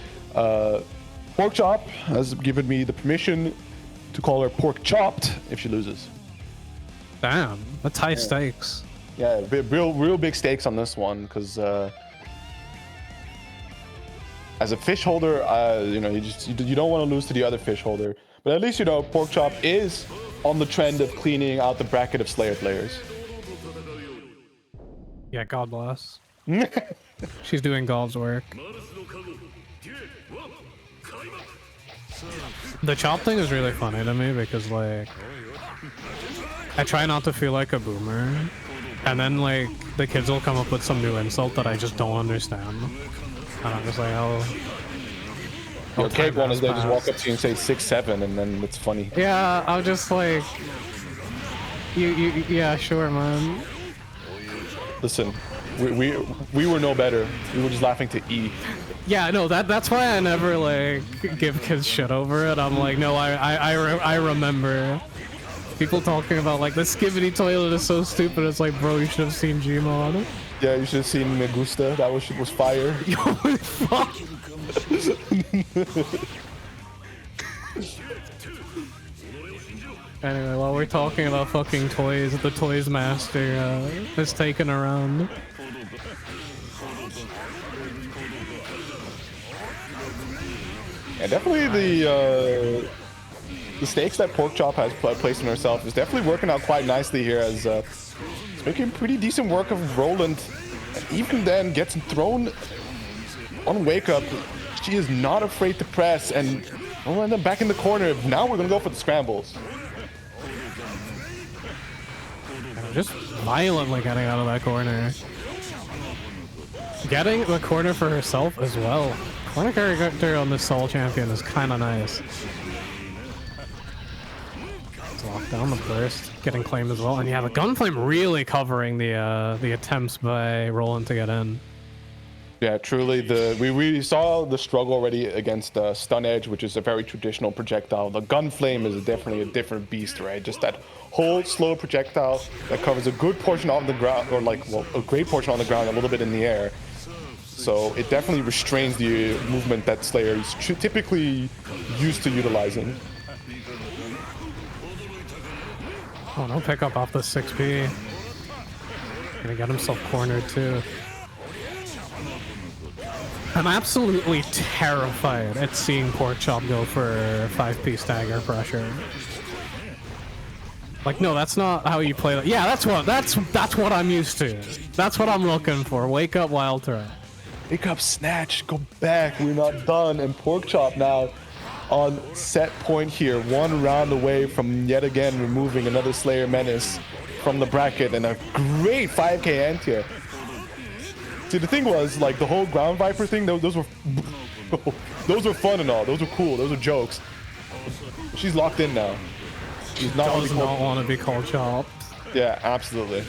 Porkchop has given me the permission to call her Pork Chopped if she loses. Damn, that's high stakes. Yeah, real big stakes on this one, because as a fish holder, you know, you don't want to lose to the other fish holder. But at least, you know, Porkchop is on the trend of cleaning out the bracket of Slayer players. Yeah, God bless. She's doing God's work. The chop thing is really funny to me because, like, I try not to feel like a boomer, and then, like, the kids will come up with some new insult that I just don't understand. And I'm just like, oh. Your cake one is they just walk up to you and say 6'7", and then it's funny. Yeah, I'm just like, yeah, sure, man. Listen, We were no better. We were just laughing to E. Yeah, no, that's why I never like give kids shit over it. I'm like, no, I remember people talking about like the skibidi toilet is so stupid. It's like, bro, you should have seen Gmod. Yeah, you should have seen Megusta. That was fire. Yo, fuck. Anyway, while we're talking about fucking toys, the toys master is taken around. Yeah, definitely the stakes that Porkchop has placed on herself is definitely working out quite nicely here, as it's making pretty decent work of Roland. And even then gets thrown on Wake Up. She is not afraid to press, and we'll end up back in the corner. Now we're gonna go for the scrambles. Just violently getting out of that corner. Getting the corner for herself as well. Corner character on this Soul Champion is kind of nice. Let's lock down the burst, getting claimed as well. And yeah, the Gunflame really covering the attempts by Roland to get in. Yeah, truly, we saw the struggle already against Stun Edge, which is a very traditional projectile. The Gunflame is definitely a different beast, right? Just that whole slow projectile that covers a good portion on the ground, or like, well, a great portion on the ground, a little bit in the air. So it definitely restrains the movement that Slayer is typically used to utilizing. Oh, no pickup off the 6P. Gonna get himself cornered too. I'm absolutely terrified at seeing Porkchop go for 5P stagger pressure. Like, no, that's not how you play that. Yeah, that's what I'm used to. That's what I'm looking for. Wake up, wild threat. Wake up, snatch, go back. We're not done. And Porkchop now on set point here, one round away from yet again removing another Slayer menace from the bracket, and a great 5k anti-air. See, the thing was, like, the whole ground viper thing, those were those were fun and all. Those were cool. Those were jokes. She's locked in now. She's not want to be called Chop. Yeah, absolutely.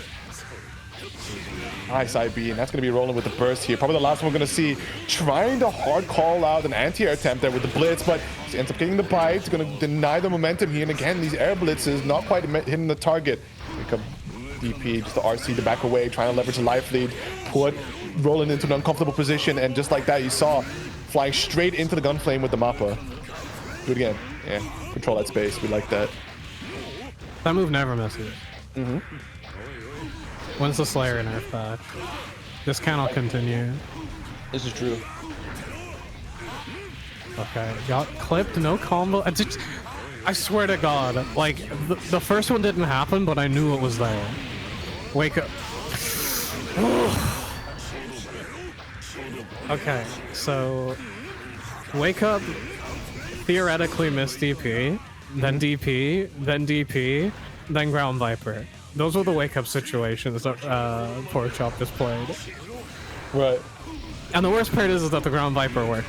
Nice IB, and that's going to be rolling with the burst here. Probably the last one we're going to see. Trying to hard call out an anti-air attempt there with the blitz, but she ends up getting the bite. It's going to deny the momentum here. And again, these air blitzes not quite hitting the target. Pick up DP, just the RC to back away, trying to leverage a life lead, put Roland into an uncomfortable position, and just like that, you saw flying straight into the Gunflame with the Mappa. Do it again. Yeah, control that space. We like that. That move never misses. When's the Slayer nerf patch? This cannot continue. This is true. Okay, got clipped, no combo. I swear to God, like, the first one didn't happen, but I knew it was there. Wake up. Okay, so Wake Up theoretically missed DP, then DP, then DP, then Ground Viper. Those were the Wake Up situations that Porkchop just played. Right. And the worst part is that the Ground Viper worked.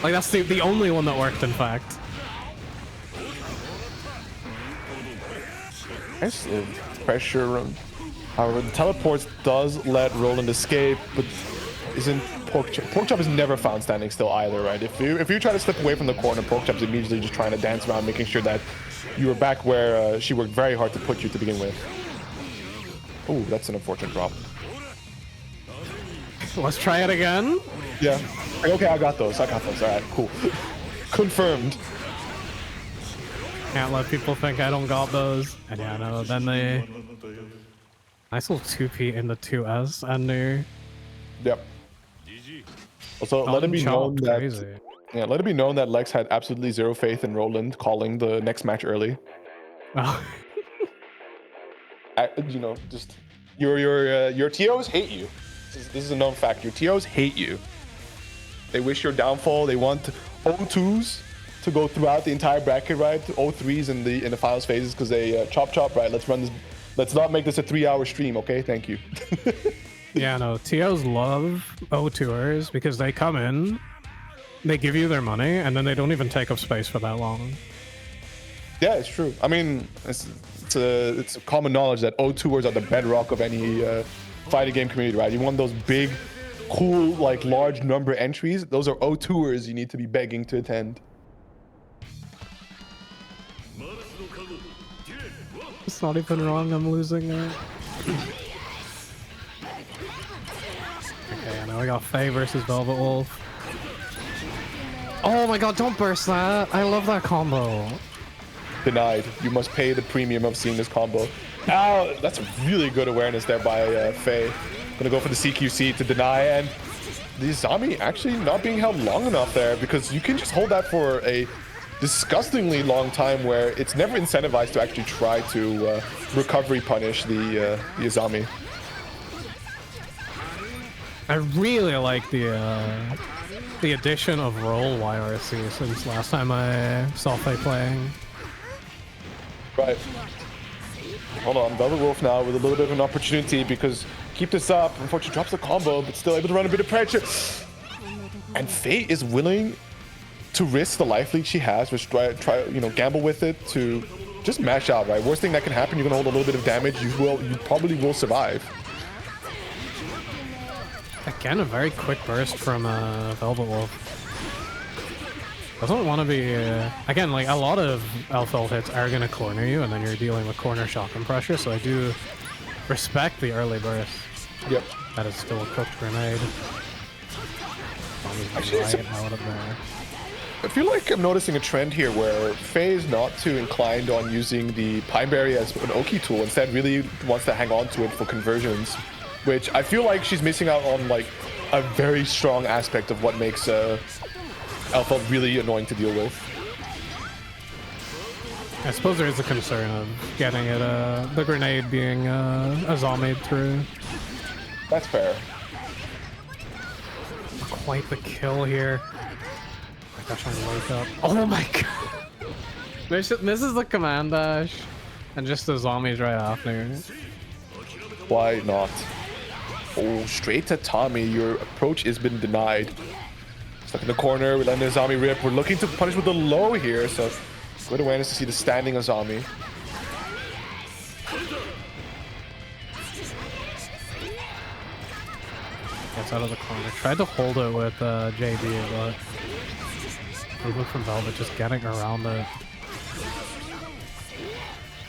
Like, that's the only one that worked, in fact. Nice pressure. However, the teleports does let Roland escape, but isn't Porkchop is never found standing still either, right? If you try to slip away from the corner, Porkchop's immediately just trying to dance around, making sure that you are back where she worked very hard to put you to begin with. Oh, that's an unfortunate drop. Let's try it again. Yeah. Okay, I got those. All right, cool. Confirmed. Can't let people think I don't got those. And yeah, no, then they... Nice little 2P in the 2S under. Yep. Also, let it be known that... Yeah, let it be known that Lex had absolutely zero faith in Roland calling the next match early. Oh. You know, just... Your TOs hate you. This is a known fact. Your TOs hate you. They wish your downfall. They want O2s to go throughout the entire bracket, right? O3s in the finals phases, because they chop, right? Let's run this. Let's not make this a 3-hour stream, okay? Thank you. Yeah, no. TOs love O2ers because they come in, they give you their money, and then they don't even take up space for that long. Yeah, it's true. I mean, it's a common knowledge that O2ers are the bedrock of any fighting game community, right? You want those big, cool, like large number entries. Those are O2ers you need to be begging to attend. It's not even wrong, I'm losing it. Okay, now we got Faye versus Velvet Wolf. Oh my god, don't burst that. I love that combo. Denied. You must pay the premium of seeing this combo. Ow, that's a really good awareness there by Faye. Gonna go for the CQC to deny, and the zombie actually not being held long enough there, because you can just hold that for a disgustingly long time where it's never incentivized to actually try to recovery punish the Izami. I really like the addition of roll YRC since last time I saw Faye playing. Right. Hold on, Velvet Wolf now with a little bit of an opportunity, because keep this up. Unfortunately, drops the combo, but still able to run a bit of pressure. And Faye is willing to risk the life lead she has, which try gamble with it to just mash out, right? Worst thing that can happen, you're gonna hold a little bit of damage. You probably will survive. Again, a very quick burst from Velvet Wolf. Doesn't want to be... again, like, a lot of L-Felt hits are going to corner you, and then you're dealing with corner shotgun pressure, so I do respect the early burst. Yep. That is still a cooked grenade. Actually, out of there. I feel like I'm noticing a trend here where Faye is not too inclined on using the Pineberry as an Oki tool. Instead, really wants to hang on to it for conversions, which I feel like she's missing out on, like, a very strong aspect of what makes Alpha really annoying to deal with. I suppose there is a concern of getting it, the grenade being a zombie through. That's fair. Quite the kill here. Oh my gosh, I'm wake up. Oh my god! Misses the command dash, and just the zombies right after. Why not? Oh, straight to Tommy. Your approach has been denied. Stuck in the corner, we're letting the zombie rip. We're looking to punish with the low here, so good awareness to see the standing of zombie. Gets out of the corner. Tried to hold it with JD, but movement from Velvet just getting around it.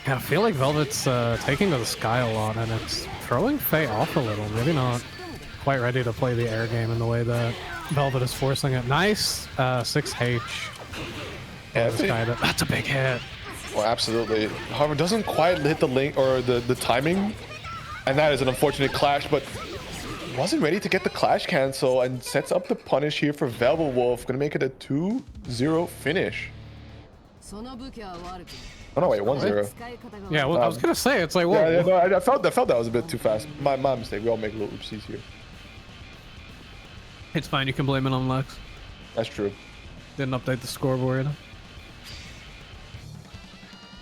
Yeah, I feel like Velvet's taking to the sky a lot, and it's throwing Faye off a little. Maybe not quite ready to play the air game in the way that Velvet is forcing it. Nice 6H. Yeah, that's a big hit. Well, absolutely. However, doesn't quite hit the link or the timing, and that is an unfortunate clash, but wasn't ready to get the clash cancel and sets up the punish here for Velvet Wolf. Gonna make it a 2-0 finish. Oh no, wait, 1-0. Yeah, well, I was gonna say, it's like, whoa. Yeah, no, I felt that was a bit too fast. My mistake. We all make little oopsies here. It's fine, you can blame it on Lex. That's true. Didn't update the scoreboard.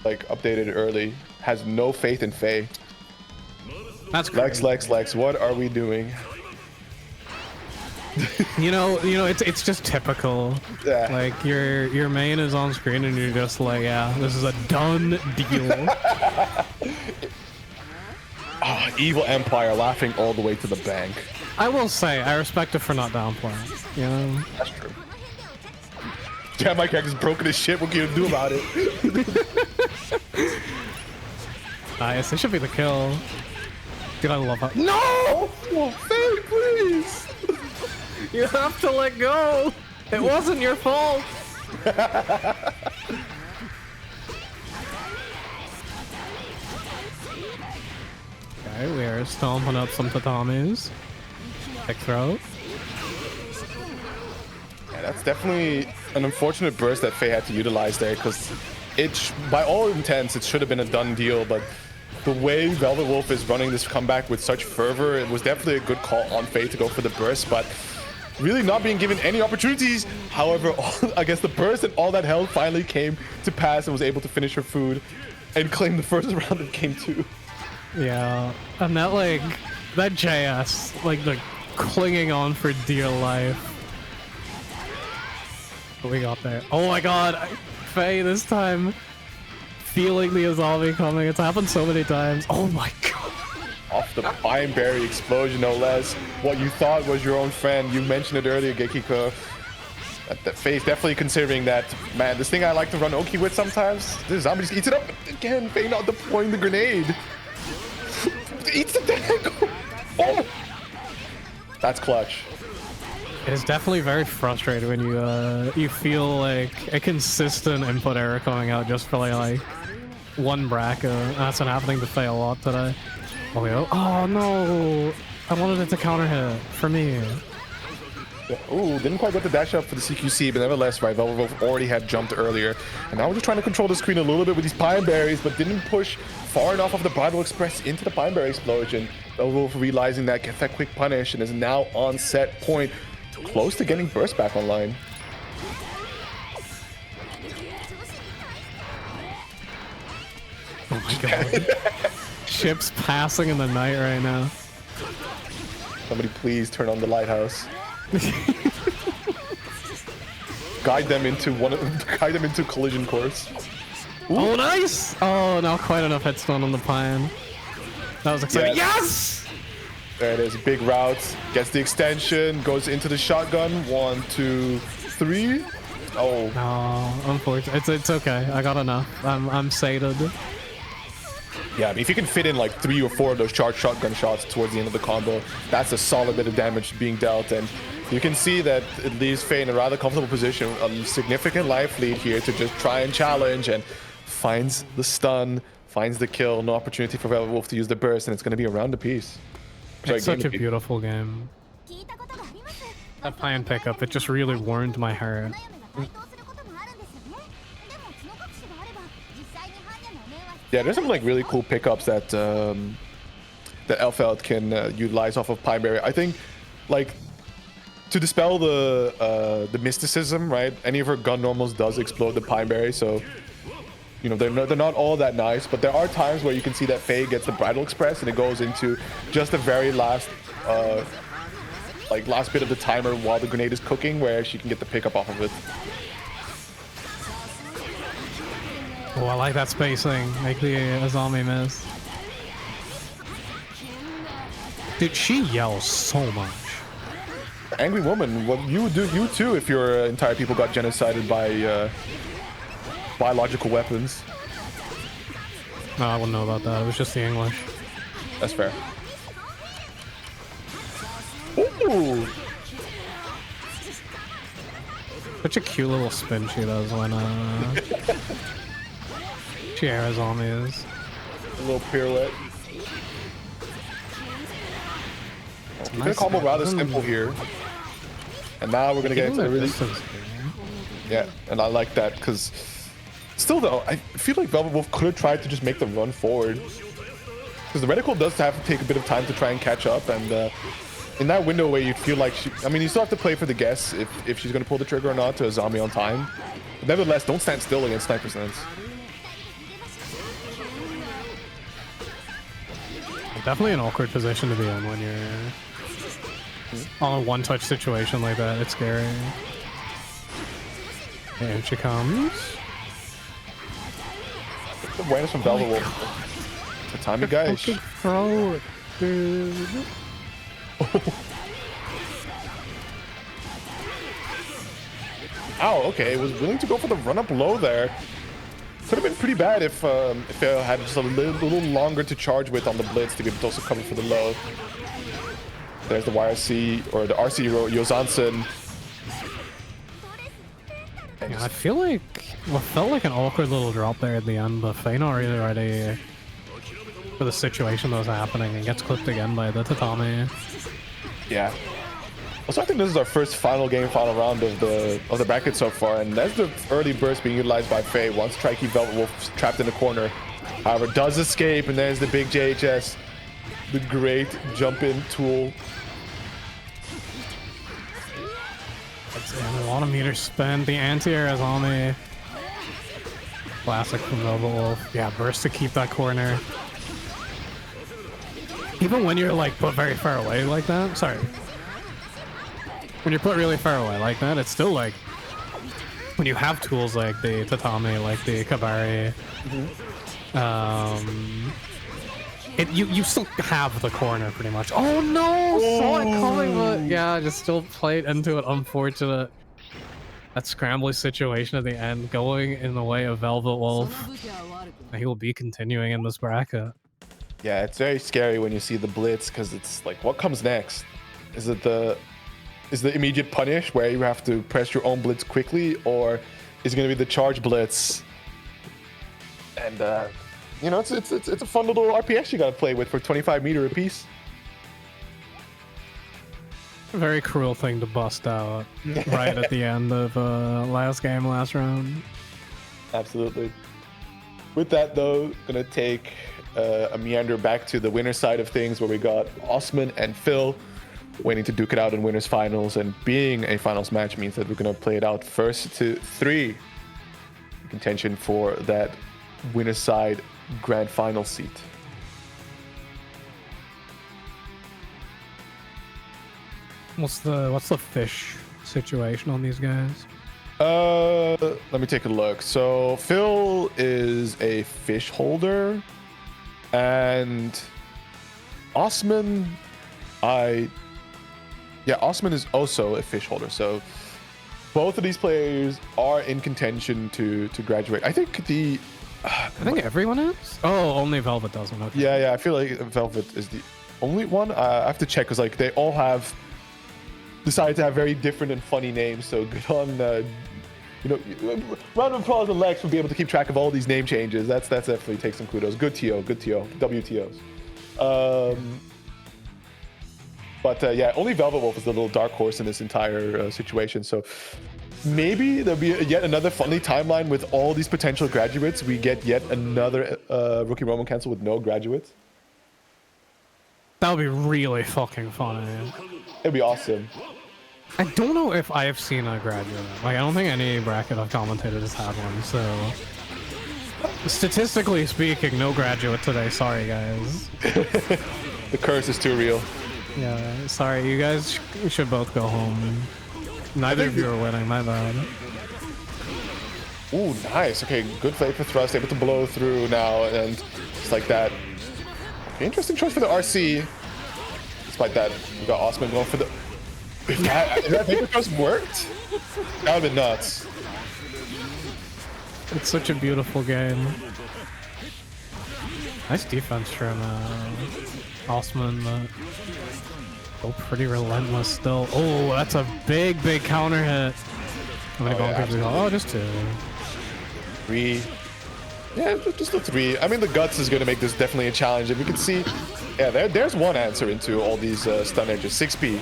Like, updated early. Has no faith in Faye. That's crazy. Lex, what are we doing? You know, it's just typical. Yeah. Like your main is on screen and you're just like, yeah, this is a done deal. Evil Empire laughing all the way to the bank. I will say, I respect it for not downplaying. You know? That's true. Yeah, my character's broken as shit. What can you do about it? Nice. It should be the kill. Dude, I love how— No! Oh, Faye, please! You have to let go! It wasn't your fault! Okay, we are stomping up some tatamis. Pick throw. Yeah, that's definitely an unfortunate burst that Faye had to utilize there, because by all intents, it should have been a done deal, but the way Velvet Wolf is running this comeback with such fervor, it was definitely a good call on Faye to go for the burst, but really not being given any opportunities. However, I guess the burst and all that health finally came to pass and was able to finish her food and claim the first round of game 2. Yeah, and that, like, that JS, like, the clinging on for dear life. What we got there? Oh my god, Faye this time feeling the Azami coming. It's happened so many times. Oh my god. off the Pine Berry explosion, no less. What you thought was your own friend. You mentioned it earlier, Gekiko. That face definitely considering that, man, this thing I like to run Oki with sometimes. This zombie just eats it up. Again, Faye not deploying the grenade. Eats the tag. Oh. That's clutch. It is definitely very frustrating when you feel like a consistent input error coming out just for like one bracket. That's been happening to Faye a lot today. Oh, yeah. Oh no! I wanted it to counter hit for me. Ooh, didn't quite get the dash up for the CQC, but nevertheless, right, Velvet already had jumped earlier. And now we're just trying to control the screen a little bit with these Pine Berries, but didn't push far enough of the Bridal Express into the Pine Berry explosion. Velvet realizing that, gets that quick punish, and is now on set point, close to getting burst back online. Oh my god. Ships passing in the night right now. Somebody please turn on the lighthouse. guide them into collision course. Ooh. Oh nice! Oh, not quite enough headstone on the Pine. That was exciting. Yeah. Yes! There it is, big route, gets the extension, goes into the shotgun. 1, 2, 3. Oh. No, unfortunately, it's okay. I got enough. I'm sated. Yeah, I mean, if you can fit in like 3 or 4 of those charged shotgun shots towards the end of the combo, that's a solid bit of damage being dealt. And you can see that it leaves Faye in a rather comfortable position, a significant life lead here to just try and challenge, and finds the stun, finds the kill, no opportunity for Velvet Wolf to use the burst, and it's going to be a round apiece. It's such a beautiful game. That Pine pickup, it just really warmed my heart. Yeah, there's some like really cool pickups that that Elfeld can utilize off of Pine Berry. I think, like, to dispel the mysticism, right? Any of her gun normals does explode the Pine Berry, so you know they're not all that nice. But there are times where you can see that Faye gets the Bridal Express and it goes into just the very last last bit of the timer while the grenade is cooking, where she can get the pickup off of it. Oh, I like that spacing. Make the Azami miss. Dude, she yells so much. Angry woman, what you would do, you too, if your entire people got genocided by biological weapons. No, I wouldn't know about that. It was just the English. That's fair. Ooh! Such a cute little spin she does when she Azami is. A little pirouette. We're gonna combo rather simple here. And now we're gonna get into the really... Yeah, and I like that, because still though, I feel like Velvet Wolf could have tried to just make the run forward. Because the reticle does have to take a bit of time to try and catch up, and in that window where you feel like she... I mean, you still have to play for the guess if she's gonna pull the trigger or not to a zombie on time. But nevertheless, don't stand still against Sniper Sense. Definitely an awkward position to be in when you're on a one-touch situation like that. It's scary. And she comes. The awareness from Velvet Wolf. The time, you guys. Throw it, dude. Ow, okay, was willing to go for the run-up low there. Could have been pretty bad if they had just a little longer to charge with on the blitz to be able to also cover for the low. There's the YRC, or the RC Yozansen. Yeah, I feel like what felt like an awkward little drop there at the end, but Faye not really ready for the situation that was happening and gets clipped again by the Tatami. Yeah. Also, I think this is our first final round of the bracket so far, and that's the early burst being utilized by Faye once try to keep Velvet Wolf trapped in the corner. However, does escape, and there's the big JHS, the great jump-in tool. A lot of meters spent. The anti-air is on me. Classic from Velvet Wolf. Yeah, burst to keep that corner. Even when you're like put very far away like that. Sorry. When you're put really far away like that, it's still like when you have tools like the Tatami, like the Kabari, You still have the corner pretty much. Oh no! Saw it coming, but yeah, just still played into it. Unfortunate. That scrambly situation at the end, going in the way of Velvet Wolf. He will be continuing in this bracket. Yeah, it's very scary when you see the blitz because it's like, what comes next? Is the immediate punish where you have to press your own blitz quickly, or is it going to be the charge blitz? And you know, it's a fun little RPS you got to play with for 25 meter apiece. A very cruel thing to bust out right at the end of last round. Absolutely. With that though, gonna take a meander back to the winner side of things, where we got Osman and Phil waiting to duke it out in winners finals, and being a finals match means that we're gonna play it out first to 3 contention for that winner side grand final seat. What's the fish situation on these guys? Let me take a look. So Phil is a fish holder, and Osman, Osman is also a fish holder. So both of these players are in contention to graduate. I think everyone is. Oh, only Velvet doesn't. Okay. Yeah. I feel like Velvet is the only one. I have to check because like they all have decided to have very different and funny names. So good on round of applause and Lex for being able to keep track of all these name changes. That's definitely takes some kudos. Good TO, WTOs. But yeah, only Velvet Wolf is the little dark horse in this entire situation. So maybe there'll be yet another funny timeline with all these potential graduates. We get yet another Rookie Roman cancel with no graduates. That would be really fucking funny. It'd be awesome. I don't know if I have seen a graduate. Like, I don't think any bracket I've commentated has had one, so... Statistically speaking, no graduate today. Sorry, guys. The curse is too real. Yeah, sorry. You guys should both go home. Neither of you are winning, my bad. Ooh, nice. Okay, good vapor thrust, able to blow through now, and just like that. Okay, interesting choice for the RC. Despite that, we got Osman going for the... If that vapor thrust worked, that would have been nuts. It's such a beautiful game. Nice defense from Osman. Oh, pretty relentless still. Oh, that's a big counter hit. How many bunkers we got? Oh, just 2. 3. Yeah, just a 3. I mean, the guts is going to make this definitely a challenge. And we can see, yeah, there's one answer into all these stun edges. 6P.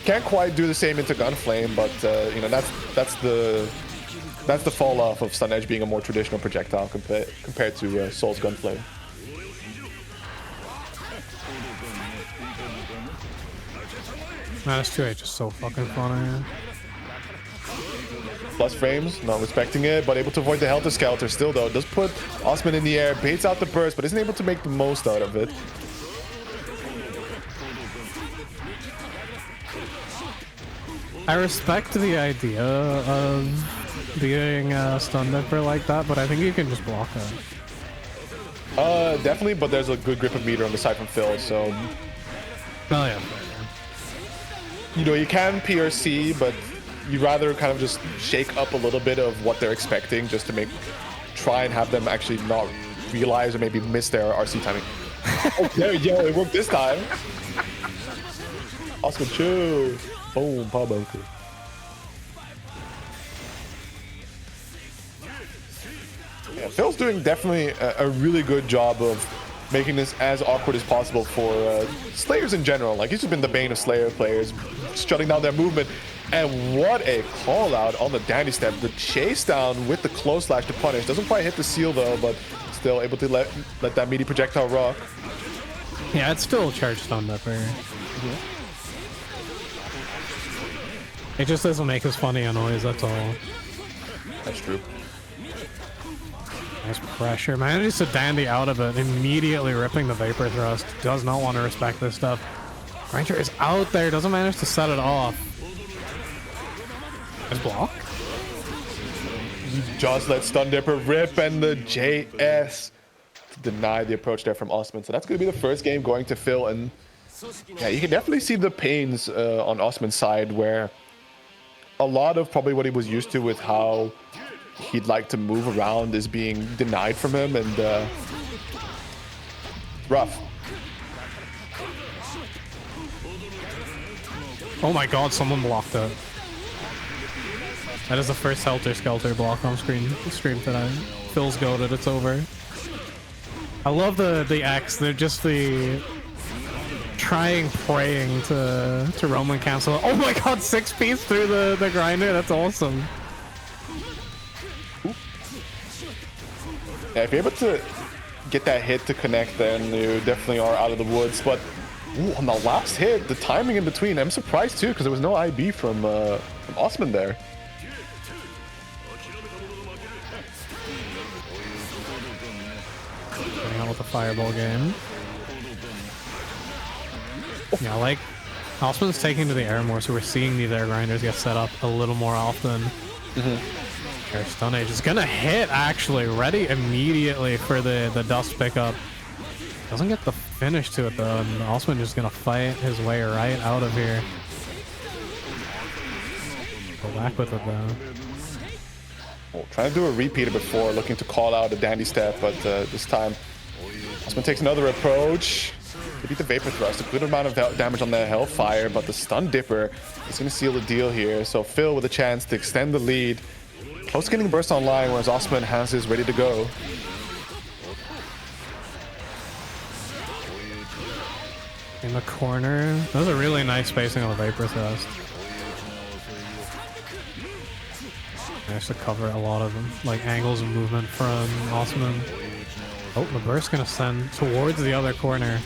Can't quite do the same into Gunflame, but you know, that's the fall off of Stun Edge being a more traditional projectile compared to Soul's Gunflame. Man, this 2H is so fucking funny. Plus frames, not respecting it, but able to avoid the Helter Skelter still though. Does put Osman in the air, baits out the burst, but isn't able to make the most out of it. I respect the idea of being stun dipper like that, but I think you can just block it. Definitely, but there's a good grip of meter on the side from Phil, so... Oh yeah. You know, you can PRC, but you'd rather kind of just shake up a little bit of what they're expecting just to try and have them actually not realize or maybe miss their RC timing. Oh, there you go, it worked this time. Oscar, chill. Boom, power bunker. Yeah, Phil's doing definitely a really good job of making this as awkward as possible for Slayers in general. Like, he's just been the bane of Slayer players, shutting down their movement. And what a call out on the Dandy Step. The chase down with the close slash to punish. Doesn't quite hit the seal though, but still able to let that meaty projectile rock. Yeah, it's still charged on that player. It just doesn't make as funny a noise, that's all. That's true. Nice pressure. Manages to dandy out of it, immediately ripping the Vapor Thrust. Does not want to respect this stuff. Ranger is out there, doesn't manage to set it off. Nice block. Just let Stun Dipper rip, and the JS deny the approach there from Osman. So that's going to be the first game going to Phil. And yeah, you can definitely see the pains on Osman's side, where a lot of probably what he was used to with how he'd like to move around is being denied from him, and rough. Oh my god, someone blocked it. That is the first Helter Skelter block on stream today. Phil's goated, it's over. I love the X, they're just the praying to Roman cancel. Oh my god, 6-piece through the grinder, that's awesome. Yeah, if you're able to get that hit to connect, then you definitely are out of the woods. But ooh, on the last hit, the timing in between, I'm surprised too, because there was no IB from Osman there. Getting on with the fireball game. Yeah, like Osman's taking to the air more, so we're seeing these air grinders get set up a little more often. Air Stun Age is gonna hit, actually, ready immediately for the dust pickup. Doesn't get the finish to it though, and Osman just gonna fight his way right out of here. Go back with it though. Well, trying to do a repeater before, looking to call out a dandy step, but this time Osman takes another approach. They beat the Vapor Thrust, a good amount of damage on the Hellfire, but the Stun Dipper is going to seal the deal here. So Phil with a chance to extend the lead. Close to getting burst online, whereas Osman has his ready to go. In the corner. That was a really nice spacing on the Vapor Thrust. Managed to cover a lot of them, like angles of movement from Osman. Oh, the burst gonna send towards the other corner.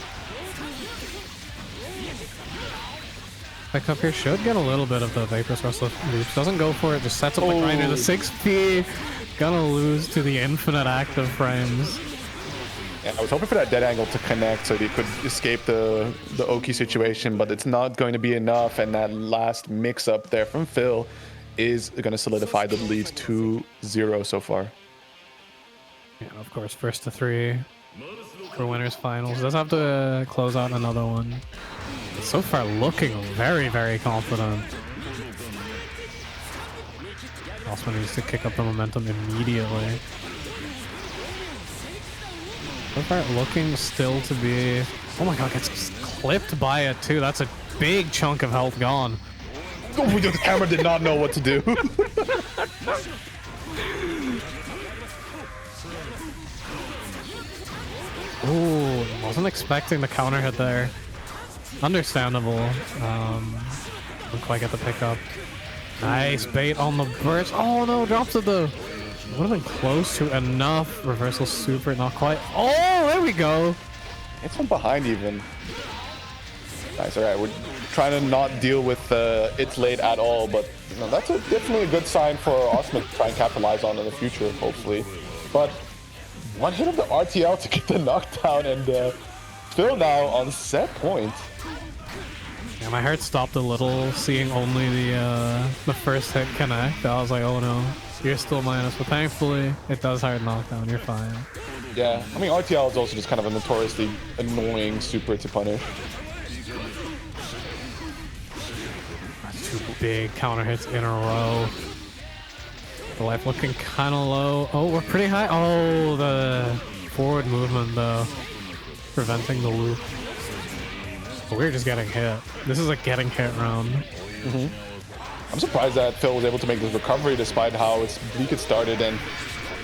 Pick up here should get a little bit of the Vapor Thrust loops. Doesn't go for it, just sets up the grinder. The 6P gonna lose to the infinite active frames. Yeah, I was hoping for that dead angle to connect so he could escape the Oki situation, but it's not going to be enough, and that last mix-up there from Phil is going to solidify the lead 2-0 so far. Yeah, of course, first to 3 for winners finals. Does have to close out another one. So far looking very, very confident. Also needs to kick up the momentum immediately. So far looking still to be... Oh my god, gets clipped by it too. That's a big chunk of health gone. Oh, the camera did not know what to do. Ooh, wasn't expecting the counter hit there. Understandable. Didn't quite get the pickup. Nice bait on the burst. Oh no, drops it though. Would have been close to enough. Reversal super, not quite. Oh, there we go. It's from behind even. Nice, alright, we're trying to not deal with it's late at all, but you know, that's definitely a good sign for Osman to try and capitalize on in the future, hopefully. But one hit of the RTL to get the knockdown, and Phil now on set point. Yeah, my heart stopped a little seeing only the first hit connect. I was like, oh no, you're still minus, but thankfully it does hard knockdown, you're fine. Yeah, I mean RTL is also just kind of a notoriously annoying super to punish. Two big counter hits in a row. The life looking kind of low. Oh, we're pretty high. Oh, the forward movement though, preventing the loop. But we're just getting hit. This is a getting hit round. I'm surprised that Phil was able to make this recovery despite how it's bleak it started, and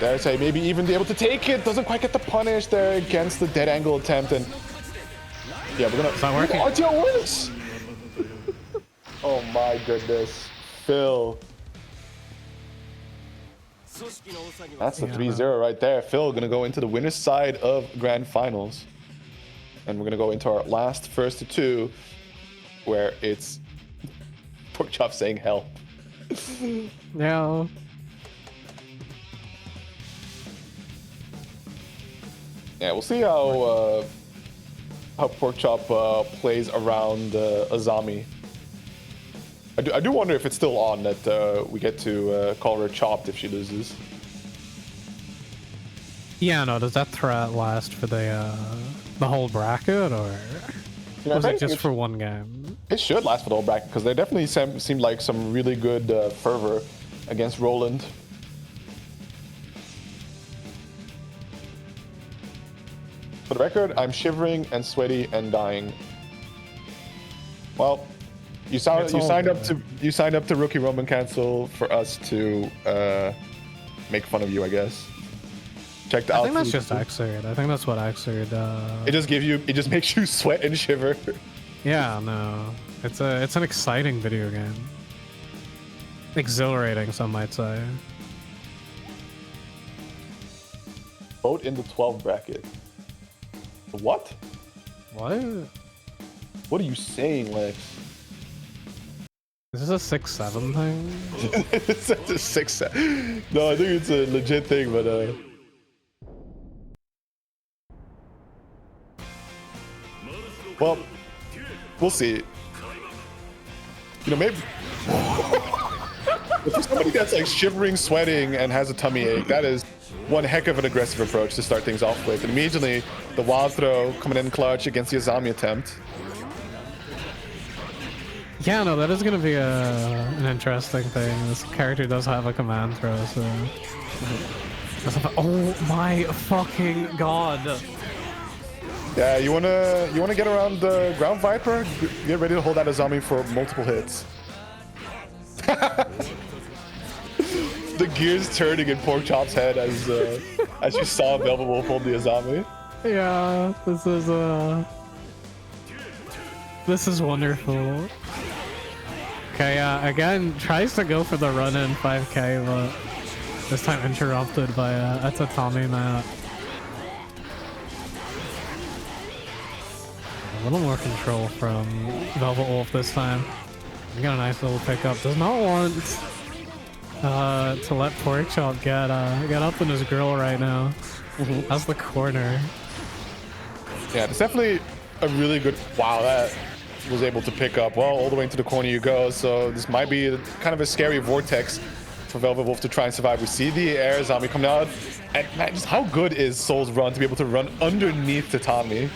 dare I say maybe even be able to take it. Doesn't quite get the punish there against the dead angle attempt, and yeah, we're gonna. It's not working. RTL wins. Oh my goodness, Phil. That's the 3-0 right there. Phil gonna go into the winner's side of grand finals. And we're gonna go into our last first to 2, where it's Porkchop saying help. No. Yeah, we'll see how Porkchop plays around Azami. I do wonder if it's still on that we get to call her chopped if she loses. Yeah, no, does that threat last for the whole bracket, or was it just for one game? It should last for the whole bracket, because they definitely seemed like some really good fervor against Roland. For the record, I'm shivering and sweaty and dying. Well, you signed up to Rookie Roman Cancel for us to make fun of you, I guess. Check the I think that's just GGXrd. I think that's what GGXrd. It just makes you sweat and shiver. Yeah, no, it's an exciting video game. Exhilarating, some might say. Vote in the 12 bracket. What? What? What are you saying, Lex? Is this a 6-7 thing? It's a 6-7. No, I think it's a legit thing, but well, we'll see. You know, maybe if there's somebody that's like shivering, sweating, and has a tummy ache, that is one heck of an aggressive approach to start things off with. And immediately, the wild throw coming in clutch against the Azami attempt. Yeah, no, that is gonna be an interesting thing. This character does have a command throw, so. Oh my fucking god! Yeah, you wanna get around the ground viper? Get ready to hold that Azami for multiple hits. The gears turning in Porkchop's head as you saw Velvet Wolf hold the Azami. Yeah, this is wonderful. Okay, again, tries to go for the run-in 5k, but this time interrupted by a tatami mat. A little more control from Velvet Wolf this time. We got a nice little pickup. Does not want to let Porkchop get up in his grill right now. That's the corner. Yeah, it's definitely a really good. Wow, that was able to pick up well all the way into the corner you go. So this might be kind of a scary vortex for Velvet Wolf to try and survive. We see the air zombie coming out, and man, just how good is Soul's run to be able to run underneath Tatami?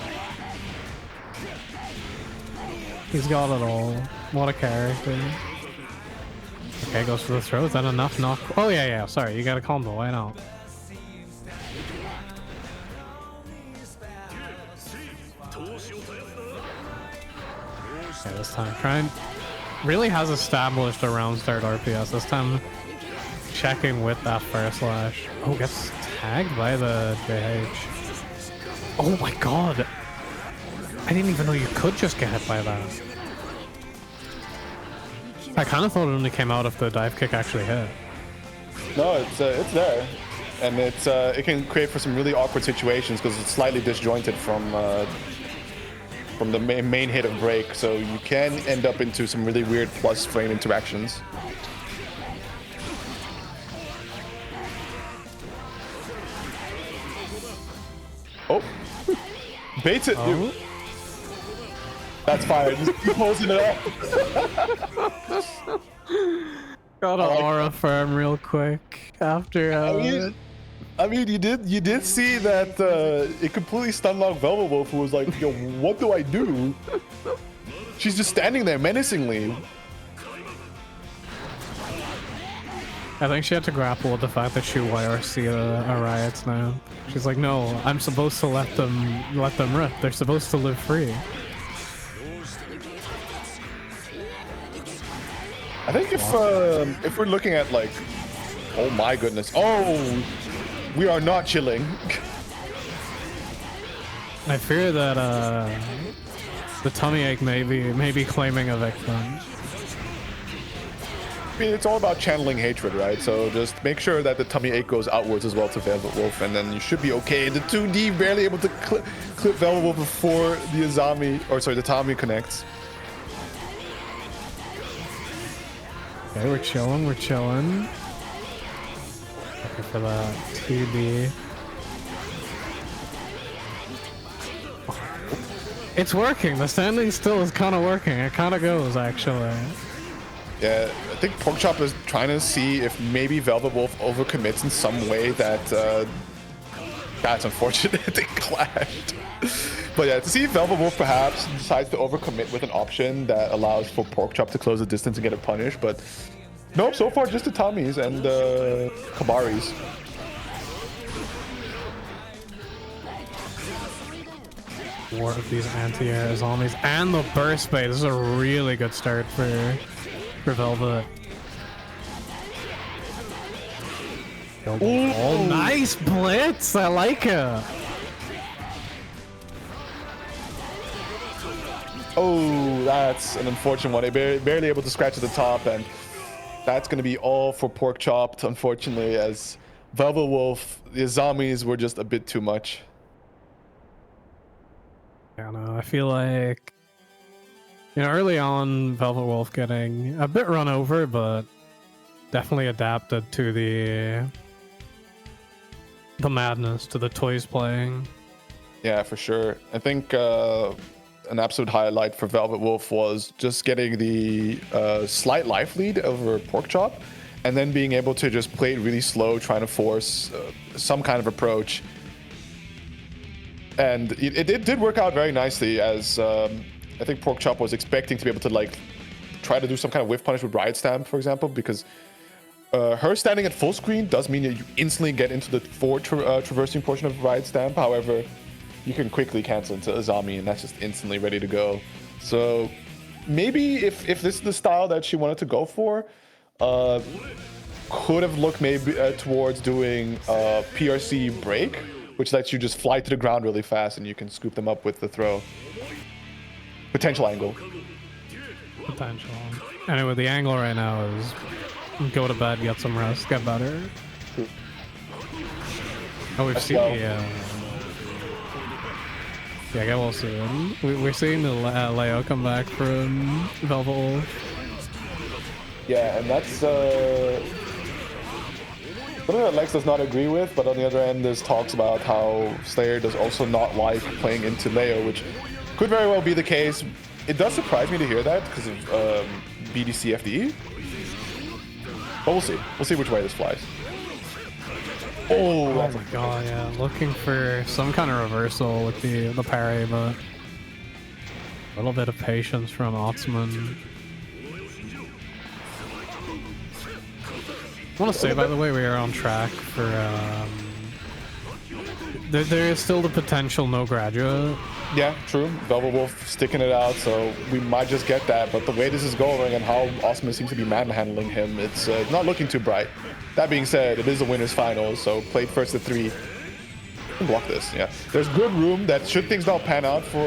He's got it all. What a character. Okay, goes for the throw. Is that enough knock? Oh yeah, sorry, you gotta calm the way out. Okay, this time trying really has established a round start RPS. This time checking with that first slash. Oh, gets tagged by the JH. Oh my god! I didn't even know you could just get hit by that. I kind of thought it only came out if the dive kick actually hit. No, it's there, and it can create for some really awkward situations because it's slightly disjointed from the main hit of break, so you can end up into some really weird plus frame interactions. Oh, baits it, dude. That's fire. Just keep posing it up. Got an aura firm real quick after. I mean, you did see that it completely stunlocked Velvet Wolf, who was like, "Yo, what do I do?" She's just standing there menacingly. I think she had to grapple with the fact that she YRC a riots now. She's like, "No, I'm supposed to let them rip. They're supposed to live free." I think if we're looking at like, oh my goodness, oh, we are not chilling. I fear that the tummy ache may be claiming a victim. I mean, it's all about channeling hatred, right? So just make sure that the tummy ache goes outwards as well to Velvet Wolf, and then you should be okay. The 2D barely able to clip Velvet Wolf before the the Tommy connects. Okay, we're chilling. Looking for that 2D. It's working. The standing still is kind of working. It kind of goes, actually. Yeah, I think Porkchop is trying to see if maybe Velvet Wolf overcommits in some way that That's unfortunate. They clashed. But yeah, to see if Velvet Wolf perhaps decides to overcommit with an option that allows for Pork Chop to close the distance and get it punished. But nope, so far just the Tommies and Kabaris. More of these anti-air zombies and the burst bait. This is a really good start for Velvet. Oh, nice blitz! I like it. Oh, that's an unfortunate one. They barely able to scratch at the top, and that's going to be all for Pork Chopped, unfortunately, as Velvet Wolf, the zombies were just a bit too much. I don't know. I feel like, you know, early on, Velvet Wolf getting a bit run over, but definitely adapted to the madness, to the toys playing. Yeah, for sure. I think an absolute highlight for Velvet Wolf was just getting the slight life lead over Pork Chop, and then being able to just play it really slow, trying to force some kind of approach. And it did work out very nicely, as I think Pork Chop was expecting to be able to like try to do some kind of whiff punish with Riot Stamp, for example, because her standing at full screen does mean that you instantly get into the forward traversing portion of Riot Stamp. However, you can quickly cancel into a zombie, and that's just instantly ready to go. So maybe if this is the style that she wanted to go for, could have looked maybe towards doing PRC break, which lets you just fly to the ground really fast and you can scoop them up with the throw. Potential angle. Potential. Anyway, the angle right now is go to bed, get some rest, get better. Oh, we've seen the... yeah, get well soon. We're seeing the Leo come back from Velvet Wolf. Yeah, and that's something that Lex does not agree with, but on the other end, there's talks about how Slayer does also not like playing into Leo, which could very well be the case. It does surprise me to hear that because of BDC FDE. But we'll see. We'll see which way this flies. Oh my god, yeah. Looking for some kind of reversal with the parry, but a little bit of patience from Otsman. I want to say, by the way, we are on track for... there is still the potential no graduate. Yeah, true. Velvet Wolf sticking it out, so we might just get that. But the way this is going and how Osman seems to be manhandling him, it's not looking too bright. That being said, it is a winner's final, so played first to 3. Block this, yeah. There's good room that should things not pan out for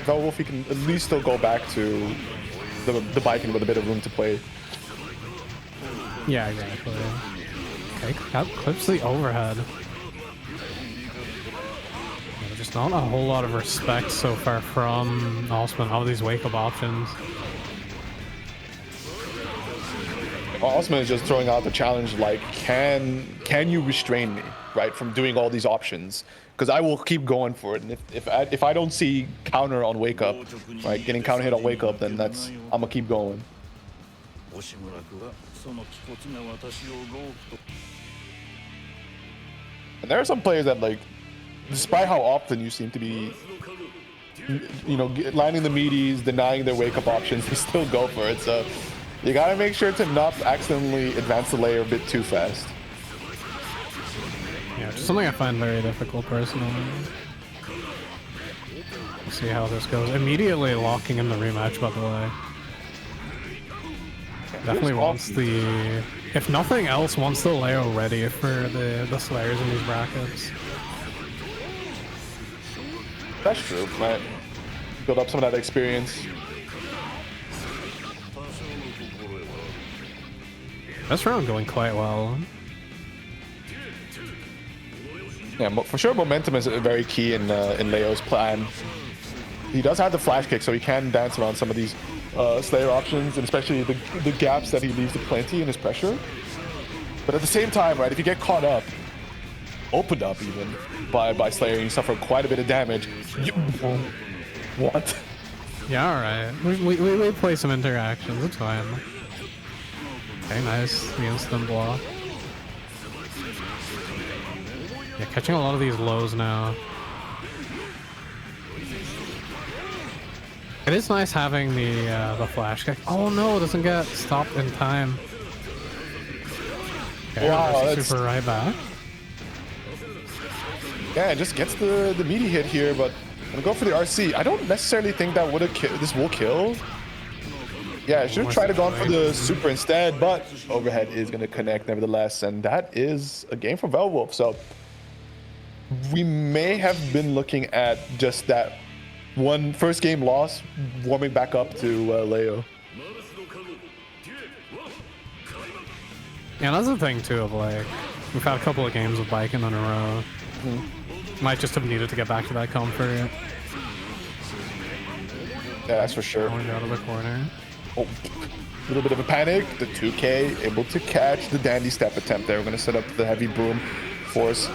Velvet Wolf, he can at least still go back to the biking with a bit of room to play. Yeah, exactly. Okay, that clips the overhead. Yeah, just not a whole lot of respect so far from Osman, all these wake-up options. Osman is just throwing out the challenge like, can you restrain me, right, from doing all these options? Because I will keep going for it, and if I don't see counter on wake up, right, getting counter hit on wake up, then I'm gonna keep going. And there are some players that, like, despite how often you seem to be, you know, landing the meaties, denying their wake up options, they still go for it. So you gotta make sure to not accidentally advance the layer a bit too fast. Yeah, just something I find very difficult personally. We'll see how this goes. Immediately locking in the rematch, by the way. Definitely wants the... If nothing else, wants the Leo ready for the Slayers in these brackets. That's true, right? Build up some of that experience. This round going quite well. Yeah, for sure momentum is very key in Leo's plan. He does have the flash kick, so he can dance around some of these Slayer options, and especially the gaps that he leaves to plenty in his pressure. But at the same time, right, if you get caught up, opened up even, by Slayer, and you suffer quite a bit of damage. What? Yeah, alright. We play some interactions, it's fine. Okay, nice. The instant block. Yeah, catching a lot of these lows now. It is nice having the flash kick. Oh no, it doesn't get stopped in time. Okay, Wow, that's that's super right back. Yeah, it just gets the meaty hit here, but I'm gonna go for the RC. I don't necessarily think that this will kill. Yeah, I should have tried to go for the super instead, but overhead is gonna connect nevertheless, and that is a game for Velwolf. So we may have been looking at just that one first game loss, warming back up to Leo. Yeah, that's the thing too of like, we've had a couple of games of biking in a row. Might just have needed to get back to that comfort. Yeah, that's for sure. Going out of the corner. Oh, a little bit of a panic. The 2K able to catch the dandy step attempt there. We're going to set up the heavy boom, force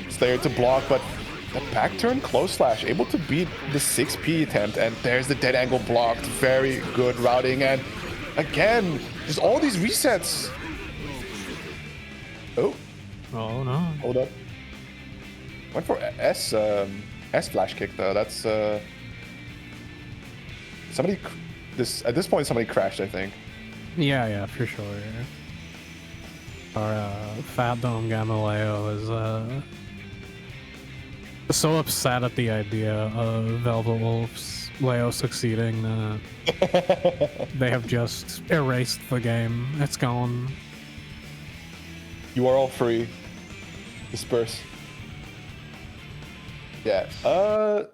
Slayer to block, but the back turn close slash able to beat the 6P attempt, and there's the dead angle blocked. Very good routing, and again, just all these resets. Oh no. Hold up. Went for S flash kick though. That's somebody. At this point, somebody crashed, I think. Yeah, for sure. Our Fat Dome Gamma is so upset at the idea of Velvet Wolf's Leo succeeding that they have just erased the game. It's gone. You are all free. Disperse. Yeah.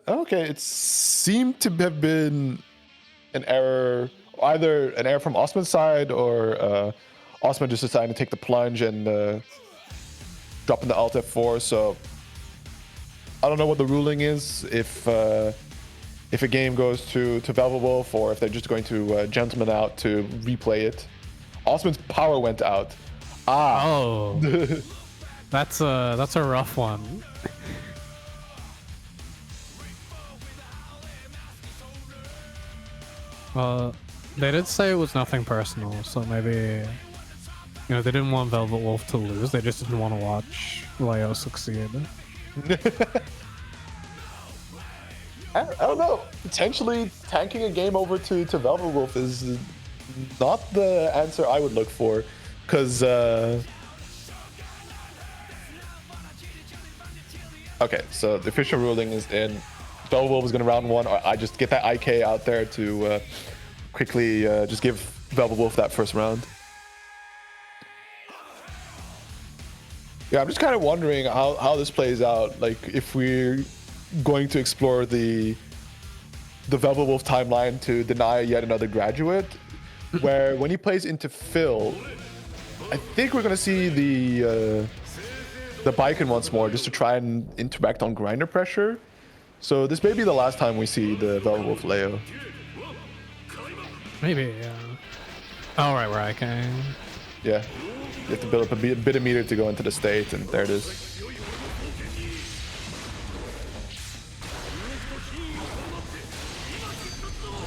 Okay. It seemed to have been an error, either an error from Osman's side or Osman just deciding to take the plunge and dropping the Alt F4. So I don't know what the ruling is, if a game goes to Velvet Wolf or if they're just going to gentleman out to replay it. Osman's power went out. Oh, that's a rough one. Well, they did say it was nothing personal, so maybe, they didn't want Velvet Wolf to lose. They just didn't want to watch Leo succeed. I don't know. Potentially tanking a game over to Velvet Wolf is not the answer I would look for, because okay, so the official ruling is in. Velvet Wolf is going to round one, or I just get that IK out there to quickly just give Velvet Wolf that first round. Yeah, I'm just kind of wondering how this plays out. Like, if we're going to explore the Velvet Wolf timeline to deny yet another graduate, where when he plays into Phil, I think we're going to see the Baiken once more just to try and interact on grinder pressure. So this may be the last time we see the Velvet Wolf Leo. Maybe, yeah. Oh, right, where I came. Yeah. You have to build up a bit of meter to go into the state, and there it is.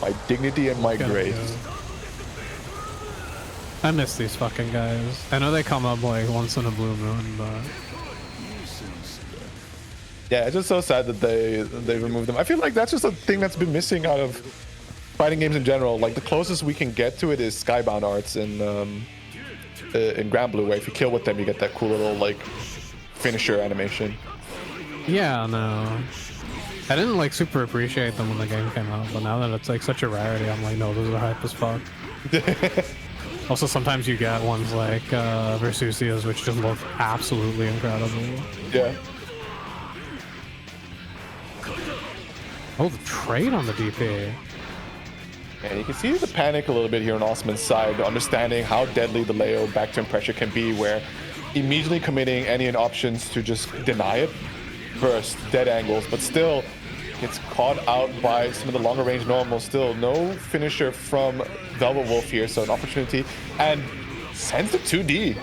My dignity and my grace. I miss these fucking guys. I know they come up like once in a blue moon, but... Yeah, it's just so sad that they removed them. I feel like that's just a thing that's been missing out of fighting games in general. Like, the closest we can get to it is Skybound Arts in Grand Blue, where if you kill with them, you get that cool little like finisher animation. Yeah, no. I didn't like super appreciate them when the game came out, but now that it's like such a rarity, I'm like, no, those are hype as fuck. Also, sometimes you get ones like Versusias, which just look absolutely incredible. Yeah. Oh, the trade on the DP. And you can see the panic a little bit here on Osman's side, understanding how deadly the Leo back turn pressure can be, where immediately committing any options to just deny it, burst, dead angles, but still gets caught out by some of the longer range normals. Still no finisher from Velvet Wolf here, so an opportunity, and sends the 2D.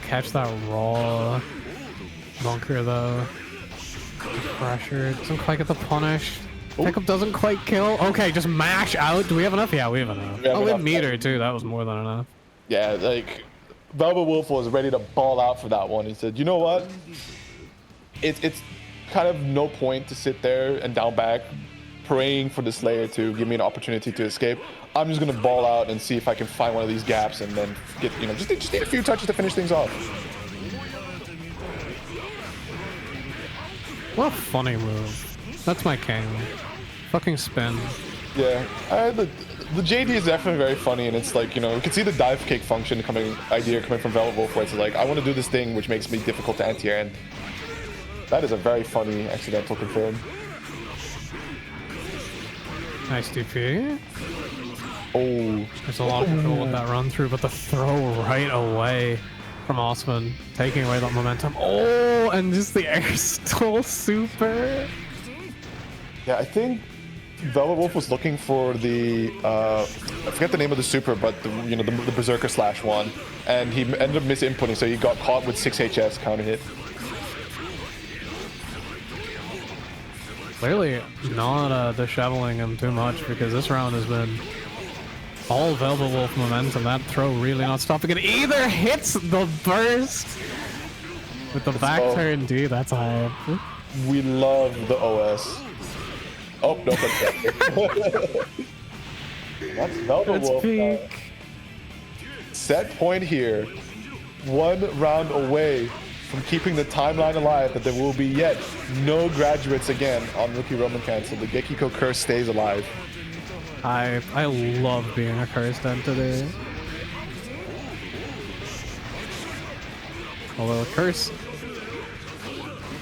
Catch that raw bunker though. Pressure doesn't quite get the punish. Pickup doesn't quite kill. Okay, just mash out. Do we have enough? Yeah, we have enough. We have enough meter too. That was more than enough. Yeah, like Velvet Wolf was ready to ball out for that one. He said, you know what? It's kind of no point to sit there and down back praying for the Slayer to give me an opportunity to escape. I'm just gonna ball out and see if I can find one of these gaps and then get, you know, just need a few touches to finish things off. What a funny move. That's my king. Fucking spin. Yeah, the JD is definitely very funny, and it's like, you know, you can see the dive kick function idea coming from Velvet Wolf, where it's like, I want to do this thing which makes me difficult to anti-air, and that is a very funny accidental confirm. Nice DP. Oh, There's a lot of control with that run through, but the throw right away from Osman, taking away that momentum. Oh, and just the air stole super. Yeah, I think Velvet Wolf was looking for the I forget the name of the super, but the, you know, the Berserker slash one, and he ended up misinputting, so he got caught with 6 HS counter hit. Clearly not disheveling him too much, because this round has been all Velvet Wolf momentum. That throw really not stopping it either. Hits the burst with the back turn. Dude, that's hype. We love the OS. Oh, no, that's Velvet Wolf. Peak. Set point here. 1 round away from keeping the timeline alive that there will be yet no graduates again on Rookie Roman Cancel. The Gekiko curse stays alive. I love being a cursed entity. Although curse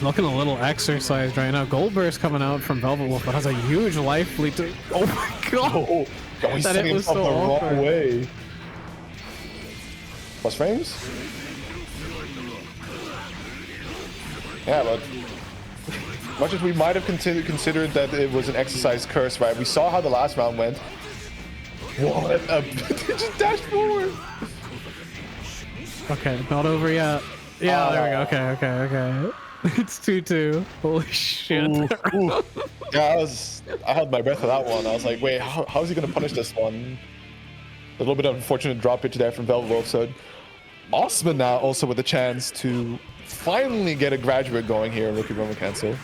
looking a little exercised right now. Gold Burst coming out from Velvet Wolf, but has a huge life lead to. Oh my god! Oh, he's that setting it was himself so the awkward. wrong way. Plus frames? Yeah, but much as we might have considered that it was an exercise curse, right? We saw how the last round went. What? They just dashed forward. Okay, not over yet. Yeah, there we go. Okay. It's 2-2. Holy shit. Ooh. Yeah, I held my breath for that one. I was like, wait, how is he going to punish this one? A little bit of unfortunate drop pitch there from Velvet Wolf. So Osman now also with a chance to finally get a graduate going here in Rookie Roman Cancel.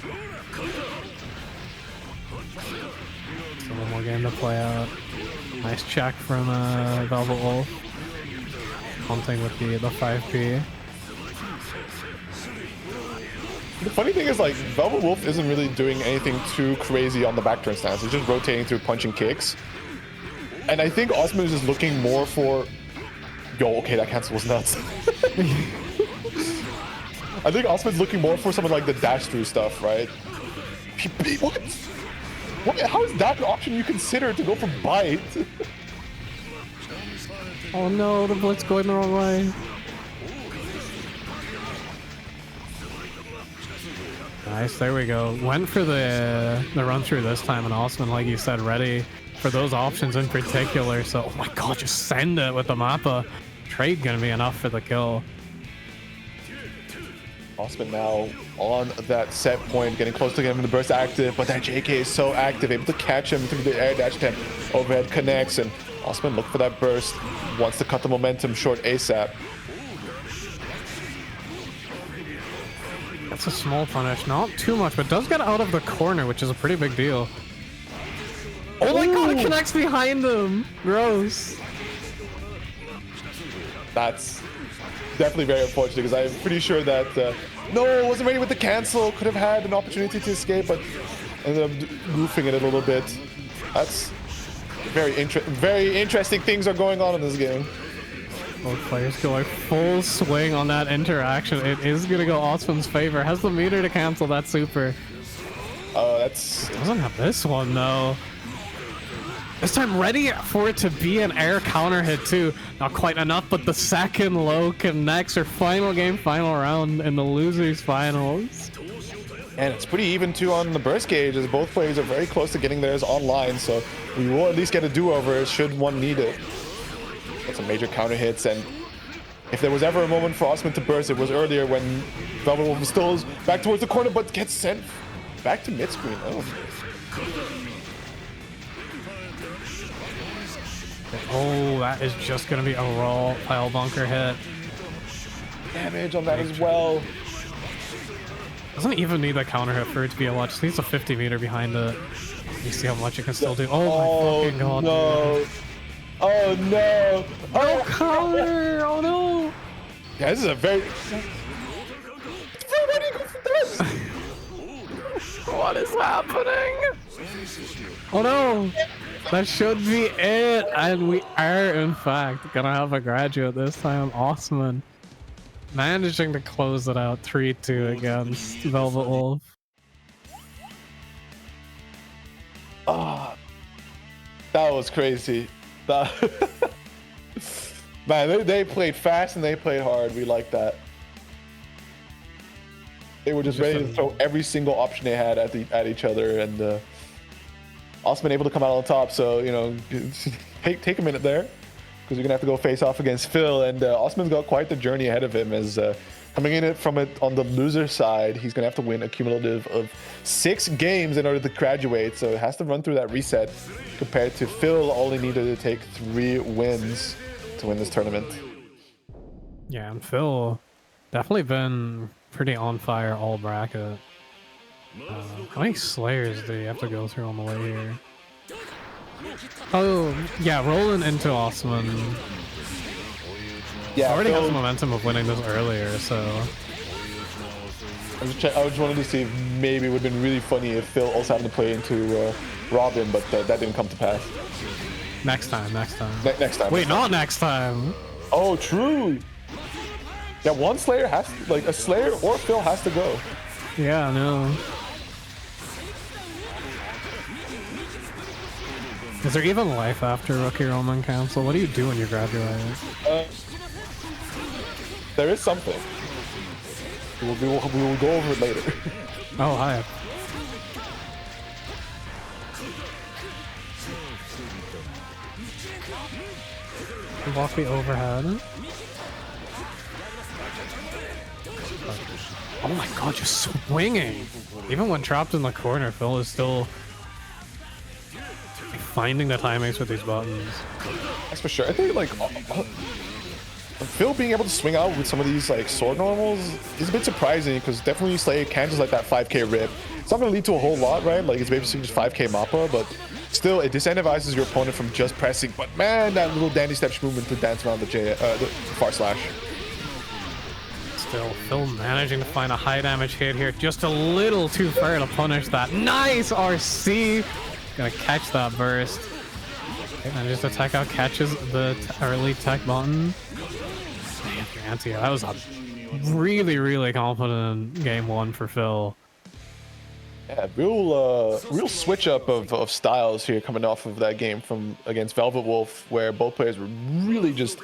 So one more game to play out. Nice check from Velvet Wolf. Hunting with the 5P. The funny thing is, like, Velvet Wolf isn't really doing anything too crazy on the back turn stance. He's just rotating through punching kicks. And I think Osman is just looking more for... Yo, okay, that cancel was nuts. I think Osman's looking more for something like the dash through stuff, right? What? How is that an option you consider to go for bite? Oh no, the blitz going the wrong way. Nice, there we go. Went for the run through this time, and Osman, like you said, ready for those options in particular. So, oh my god, just send it with the Mappa. Trade gonna be enough for the kill. Osman now on that set point, getting close to getting the burst active, but that JK is so active, able to catch him through the air dash attempt. Overhead connects, and Osman look for that burst, wants to cut the momentum short ASAP. That's a small punish, not too much, but does get out of the corner, which is a pretty big deal. Oh my god, it connects behind him! Gross. That's definitely very unfortunate, because I'm pretty sure that no, wasn't ready with the cancel, could have had an opportunity to escape, but ended up goofing it a little bit. That's very interesting things are going on in this game. Both players go like full swing on that interaction. It is gonna go Osman's favor. Has the meter to cancel that super. That's... Doesn't have this one though. This time ready for it to be an air counter hit too. Not quite enough, but the second low connects. Our final game, final round in the losers finals. And it's pretty even too on the burst gauge, as both players are very close to getting theirs online, so we will at least get a do-over should one need it. Got some major counter hits, and if there was ever a moment for Osman to burst, it was earlier when Velvet Wolf still back towards the corner, but gets sent back to mid-screen. Oh, that is just gonna be a raw pile bunker hit. damage on that as well. Doesn't even need that counter hit for it to be a lot. Just needs a 50 meter behind it. You see how much it can still do. Oh my fucking god. No. Dude. Oh no. Oh, counter! Oh no! Yeah, this is a very... What is happening? Oh no! That should be it! And we are, in fact, gonna have a graduate this time. Osman managing to close it out 3-2 against Velvet Wolf. Ah, that was crazy. That... Man, they played fast and they played hard. We like that. They were just ready to throw every single option they had at each other, and Osman able to come out on top. So, you know, take a minute there, because you're gonna have to go face off against Phil, and Osman's got quite the journey ahead of him. As coming in it from it on the loser side, he's gonna have to win a cumulative of 6 games in order to graduate. So it has to run through that reset, compared to Phil only needed to take 3 wins to win this tournament. Yeah, and Phil definitely been pretty on fire all bracket. How many Slayers do you have to go through on the way here? Oh, yeah, rolling into Osman. Yeah, Already Phil, has the momentum of winning this earlier, so... I just wanted to see if maybe it would have been really funny if Phil also happened to play into Robin, but that didn't come to pass. Next time, next time. Next time. Wait, not next time! Oh, true! Yeah, one Slayer has to, like, a Slayer or Phil has to go. Yeah, no. Is there even life after Rookie Roman Council? What do you do when you graduate? There is something. We will go over it later. Oh, hi. Walk the overhead. Oh my god, just swinging! Even when trapped in the corner, Phil is still finding the timings with these buttons. That's for sure. I think, like, Phil being able to swing out with some of these, like, sword normals is a bit surprising, because definitely Slayer can just, like, that 5k rip. It's not going to lead to a whole lot, right? Like, it's basically just 5k Mappa, but still, it disincentivizes your opponent from just pressing. But man, that little dandy steps movement to dance around the far slash. Still, Phil managing to find a high damage hit here, just a little too far to punish that. Nice RC! Gonna catch that burst. Okay, and just attack out, catches the early tech button. Anti, that was a really, really confident game 1 for Phil. Yeah, real switch up of styles here coming off of that game from against Velvet Wolf, where both players were really just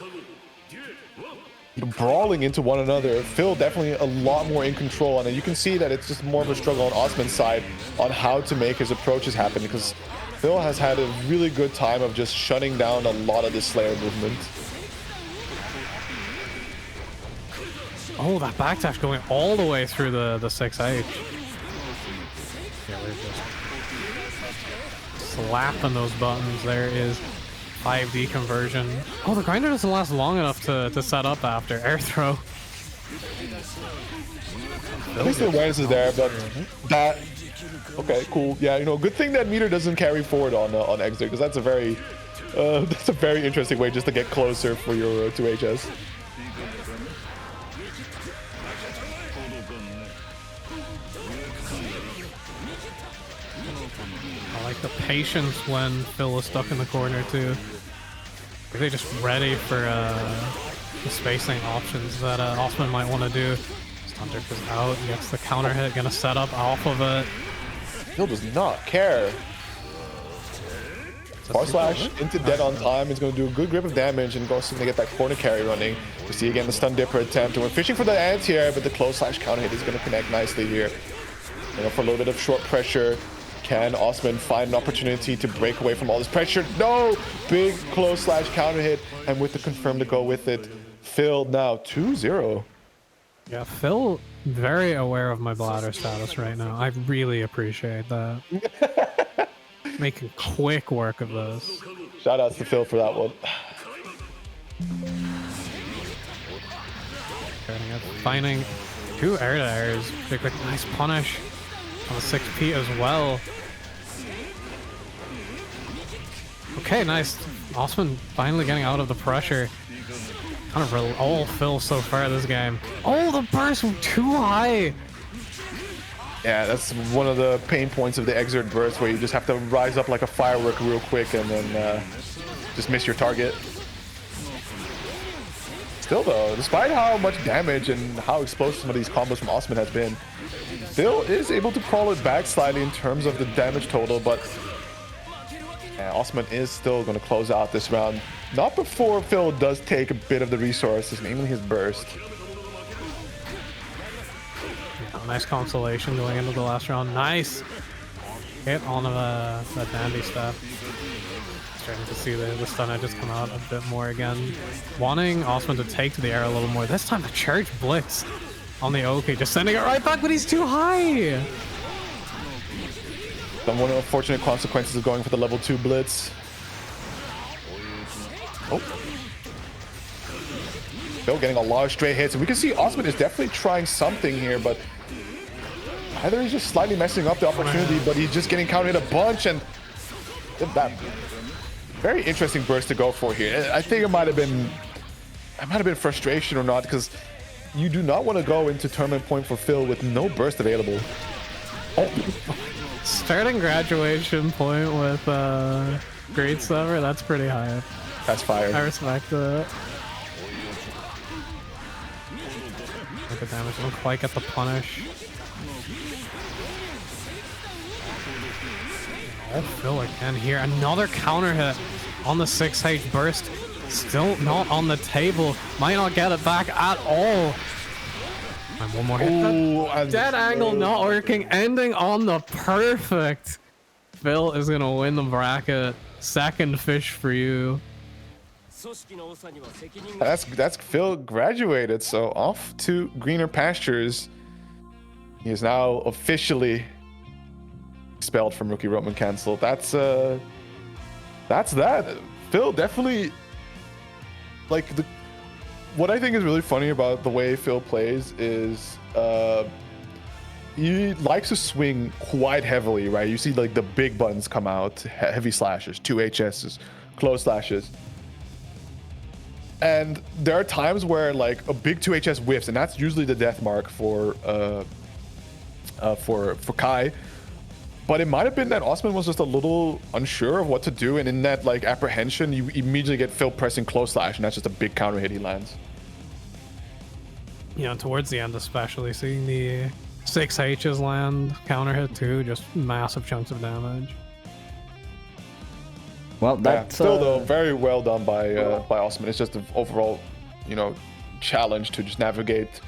brawling into one another. Phil definitely a lot more in control, and you can see that it's just more of a struggle on Osman's side on how to make his approaches happen, because Phil has had a really good time of just shutting down a lot of the Slayer movement. Oh, that backdash going all the way through the 6H. Yeah, we're just slapping those buttons. There is 5D conversion. Oh, the grinder doesn't last long enough to set up after air throw. At least the awareness is there, but that... Okay, cool. Yeah, you know, good thing that meter doesn't carry forward on Xrd, because that's a very interesting way just to get closer for your 2HS. I like the patience when Phil is stuck in the corner too. Are they just ready for the spacing options that Osman might want to do? Stunter is out, gets the counter hit, gonna set up off of it. Phil does not care. Far slash into dead on time is going to do a good grip of damage, and also going to get that corner carry running. We see again the stun dipper attempt, and we're fishing for the ants here, but the close slash counter hit is going to connect nicely here. You know, for a little bit of short pressure, can Osman find an opportunity to break away from all this pressure? No! Big close slash counter hit, and with the confirm to go with it, Phil now 2-0. Yeah, Phil, very aware of my bladder status right now. I really appreciate that. Making quick work of this. Shout outs to Phil for that one. turning it. Finding 2 air to airs. Big, nice punish on the 6P as well. Okay, nice. Osman finally getting out of the pressure. Kind of all Phil so far this game. Oh, the burst too high. Yeah, that's one of the pain points of the Xrd burst, where you just have to rise up like a firework real quick and then just miss your target. Still though, despite how much damage and how explosive some of these combos from Osman has been, Phil is able to crawl it back slightly in terms of the damage total, but yeah, Osman is still going to close out this round. Not before Phil does take a bit of the resources, mainly his burst. Yeah, nice consolation going into the last round. Nice hit on the dandy stuff. Starting to see the stun edges come out a bit more again. Wanting Osman to take to the air a little more. This time the charge blitz on the OK, just sending it right back, but he's too high. One of the unfortunate consequences of going for the level 2 blitz. Oh. Phil getting a lot of straight hits, and we can see Osman is definitely trying something here, but either he's just slightly messing up the opportunity, but he's just getting countered a bunch, and that very interesting burst to go for here. I think it might have been frustration or not, because you do not want to go into tournament point for Phil with no burst available. Oh. Starting graduation point with Great Summer, that's pretty high. That's fire. I respect it. Look at damage, doesn't quite get the punish. Oh, Phil again here. Another counter hit on the 6H burst. Still not on the table. Might not get it back at all. And one more hit. Ooh, Dead angle not working, ending on the perfect. Phil is gonna win the bracket. Second fish for you. That's Phil graduated, so off to greener pastures. He is now officially expelled from Rookie Roman Cancel. That's that. Phil definitely, like, what I think is really funny about the way Phil plays is he likes to swing quite heavily, right? You see like the big buttons come out, heavy slashes, 2 HSs, close slashes. And there are times where like a big 2 HS whiffs, and that's usually the death mark for Kai. But it might have been that Osman was just a little unsure of what to do, and in that like apprehension, you immediately get Phil pressing close slash, and that's just a big counter hit he lands. You know, towards the end especially, seeing the 6H's land counter hit too, just massive chunks of damage. Well, that's still though very well done by Osman. It's just an overall, you know, challenge to just navigate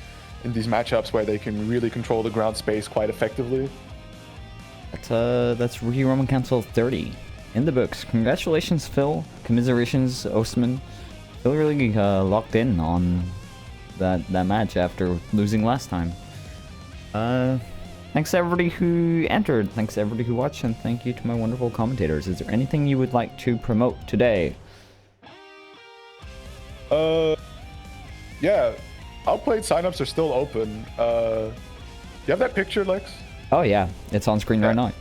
in these matchups where they can really control the ground space quite effectively. That's Rookie Roman Cancel 30 in the books. Congratulations, Phil. Commiserations, Osman. Phil really locked in on that match after losing last time. Thanks to everybody who entered, thanks to everybody who watched, and thank you to my wonderful commentators. Is there anything you would like to promote today? Yeah, Outplayed signups are still open. You have that picture, Lex? Oh yeah, it's on screen right now.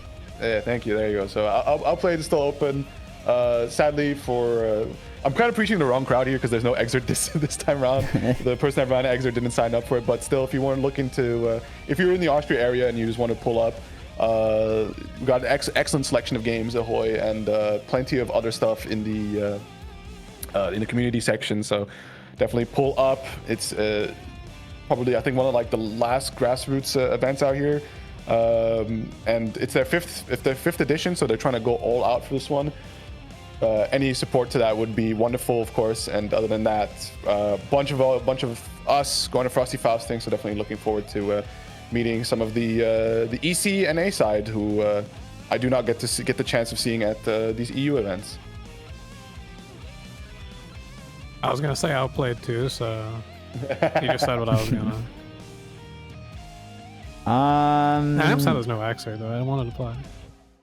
Yeah, thank you. There you go. So Outplayed is still open. Sadly for... I'm kind of preaching the wrong crowd here because there's no Xrd this time around. The person that ran Xrd didn't sign up for it, but still, if you want to look into, if you're in the Austria area and you just want to pull up, we've got an excellent selection of games, Ahoy, and plenty of other stuff in the community section. So definitely pull up. It's probably, I think, one of like the last grassroots events out here, and it's their fifth edition, so they're trying to go all out for this one. Any support to that would be wonderful, of course. And other than that, a bunch of us going to Frosty Fausting. So definitely looking forward to meeting some of the EC and A side who I do not get the chance of seeing at these EU events. I was gonna say Outplayed too, so you just said what I was gonna. I'm sad there's no Xrd though. I wanted to play.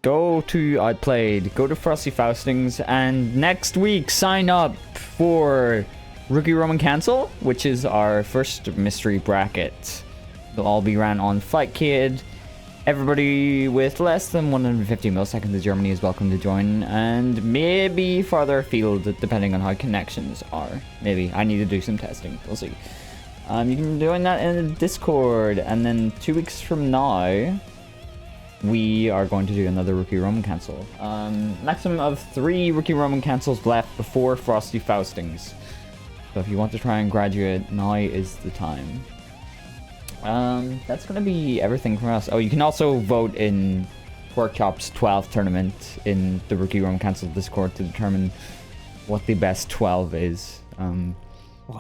Go to Outplayed, go to Frosty Faustings, and next week sign up for Rookie Roman Cancel, which is our first mystery bracket. They'll all be ran on Fight Kid. Everybody with less than 150 milliseconds of Germany is welcome to join, and maybe farther afield, depending on how connections are. Maybe. I need to do some testing. We'll see. You can join that in the Discord, and then 2 weeks from now, we are going to do another Rookie Roman Cancel. Maximum of 3 Rookie Roman Cancels left before Frosty Faustings. So if you want to try and graduate, now is the time. That's gonna be everything from us. Oh, you can also vote in Workshop's 12 tournament in the Rookie Roman Cancel Discord to determine what the best 12 is.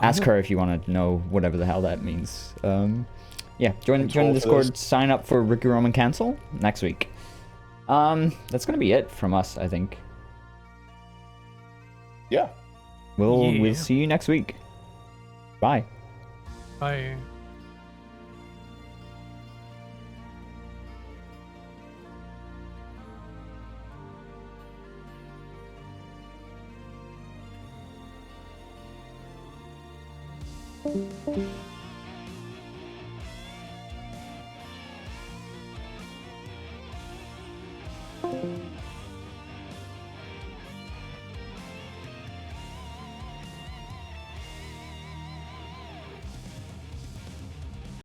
Ask her if you want to know whatever the hell that means. Yeah, join the Discord, sign up for Rookie Roman Cancel next week. That's gonna be it from us, I think. Yeah. We'll see you next week. Bye. Bye. Thank you.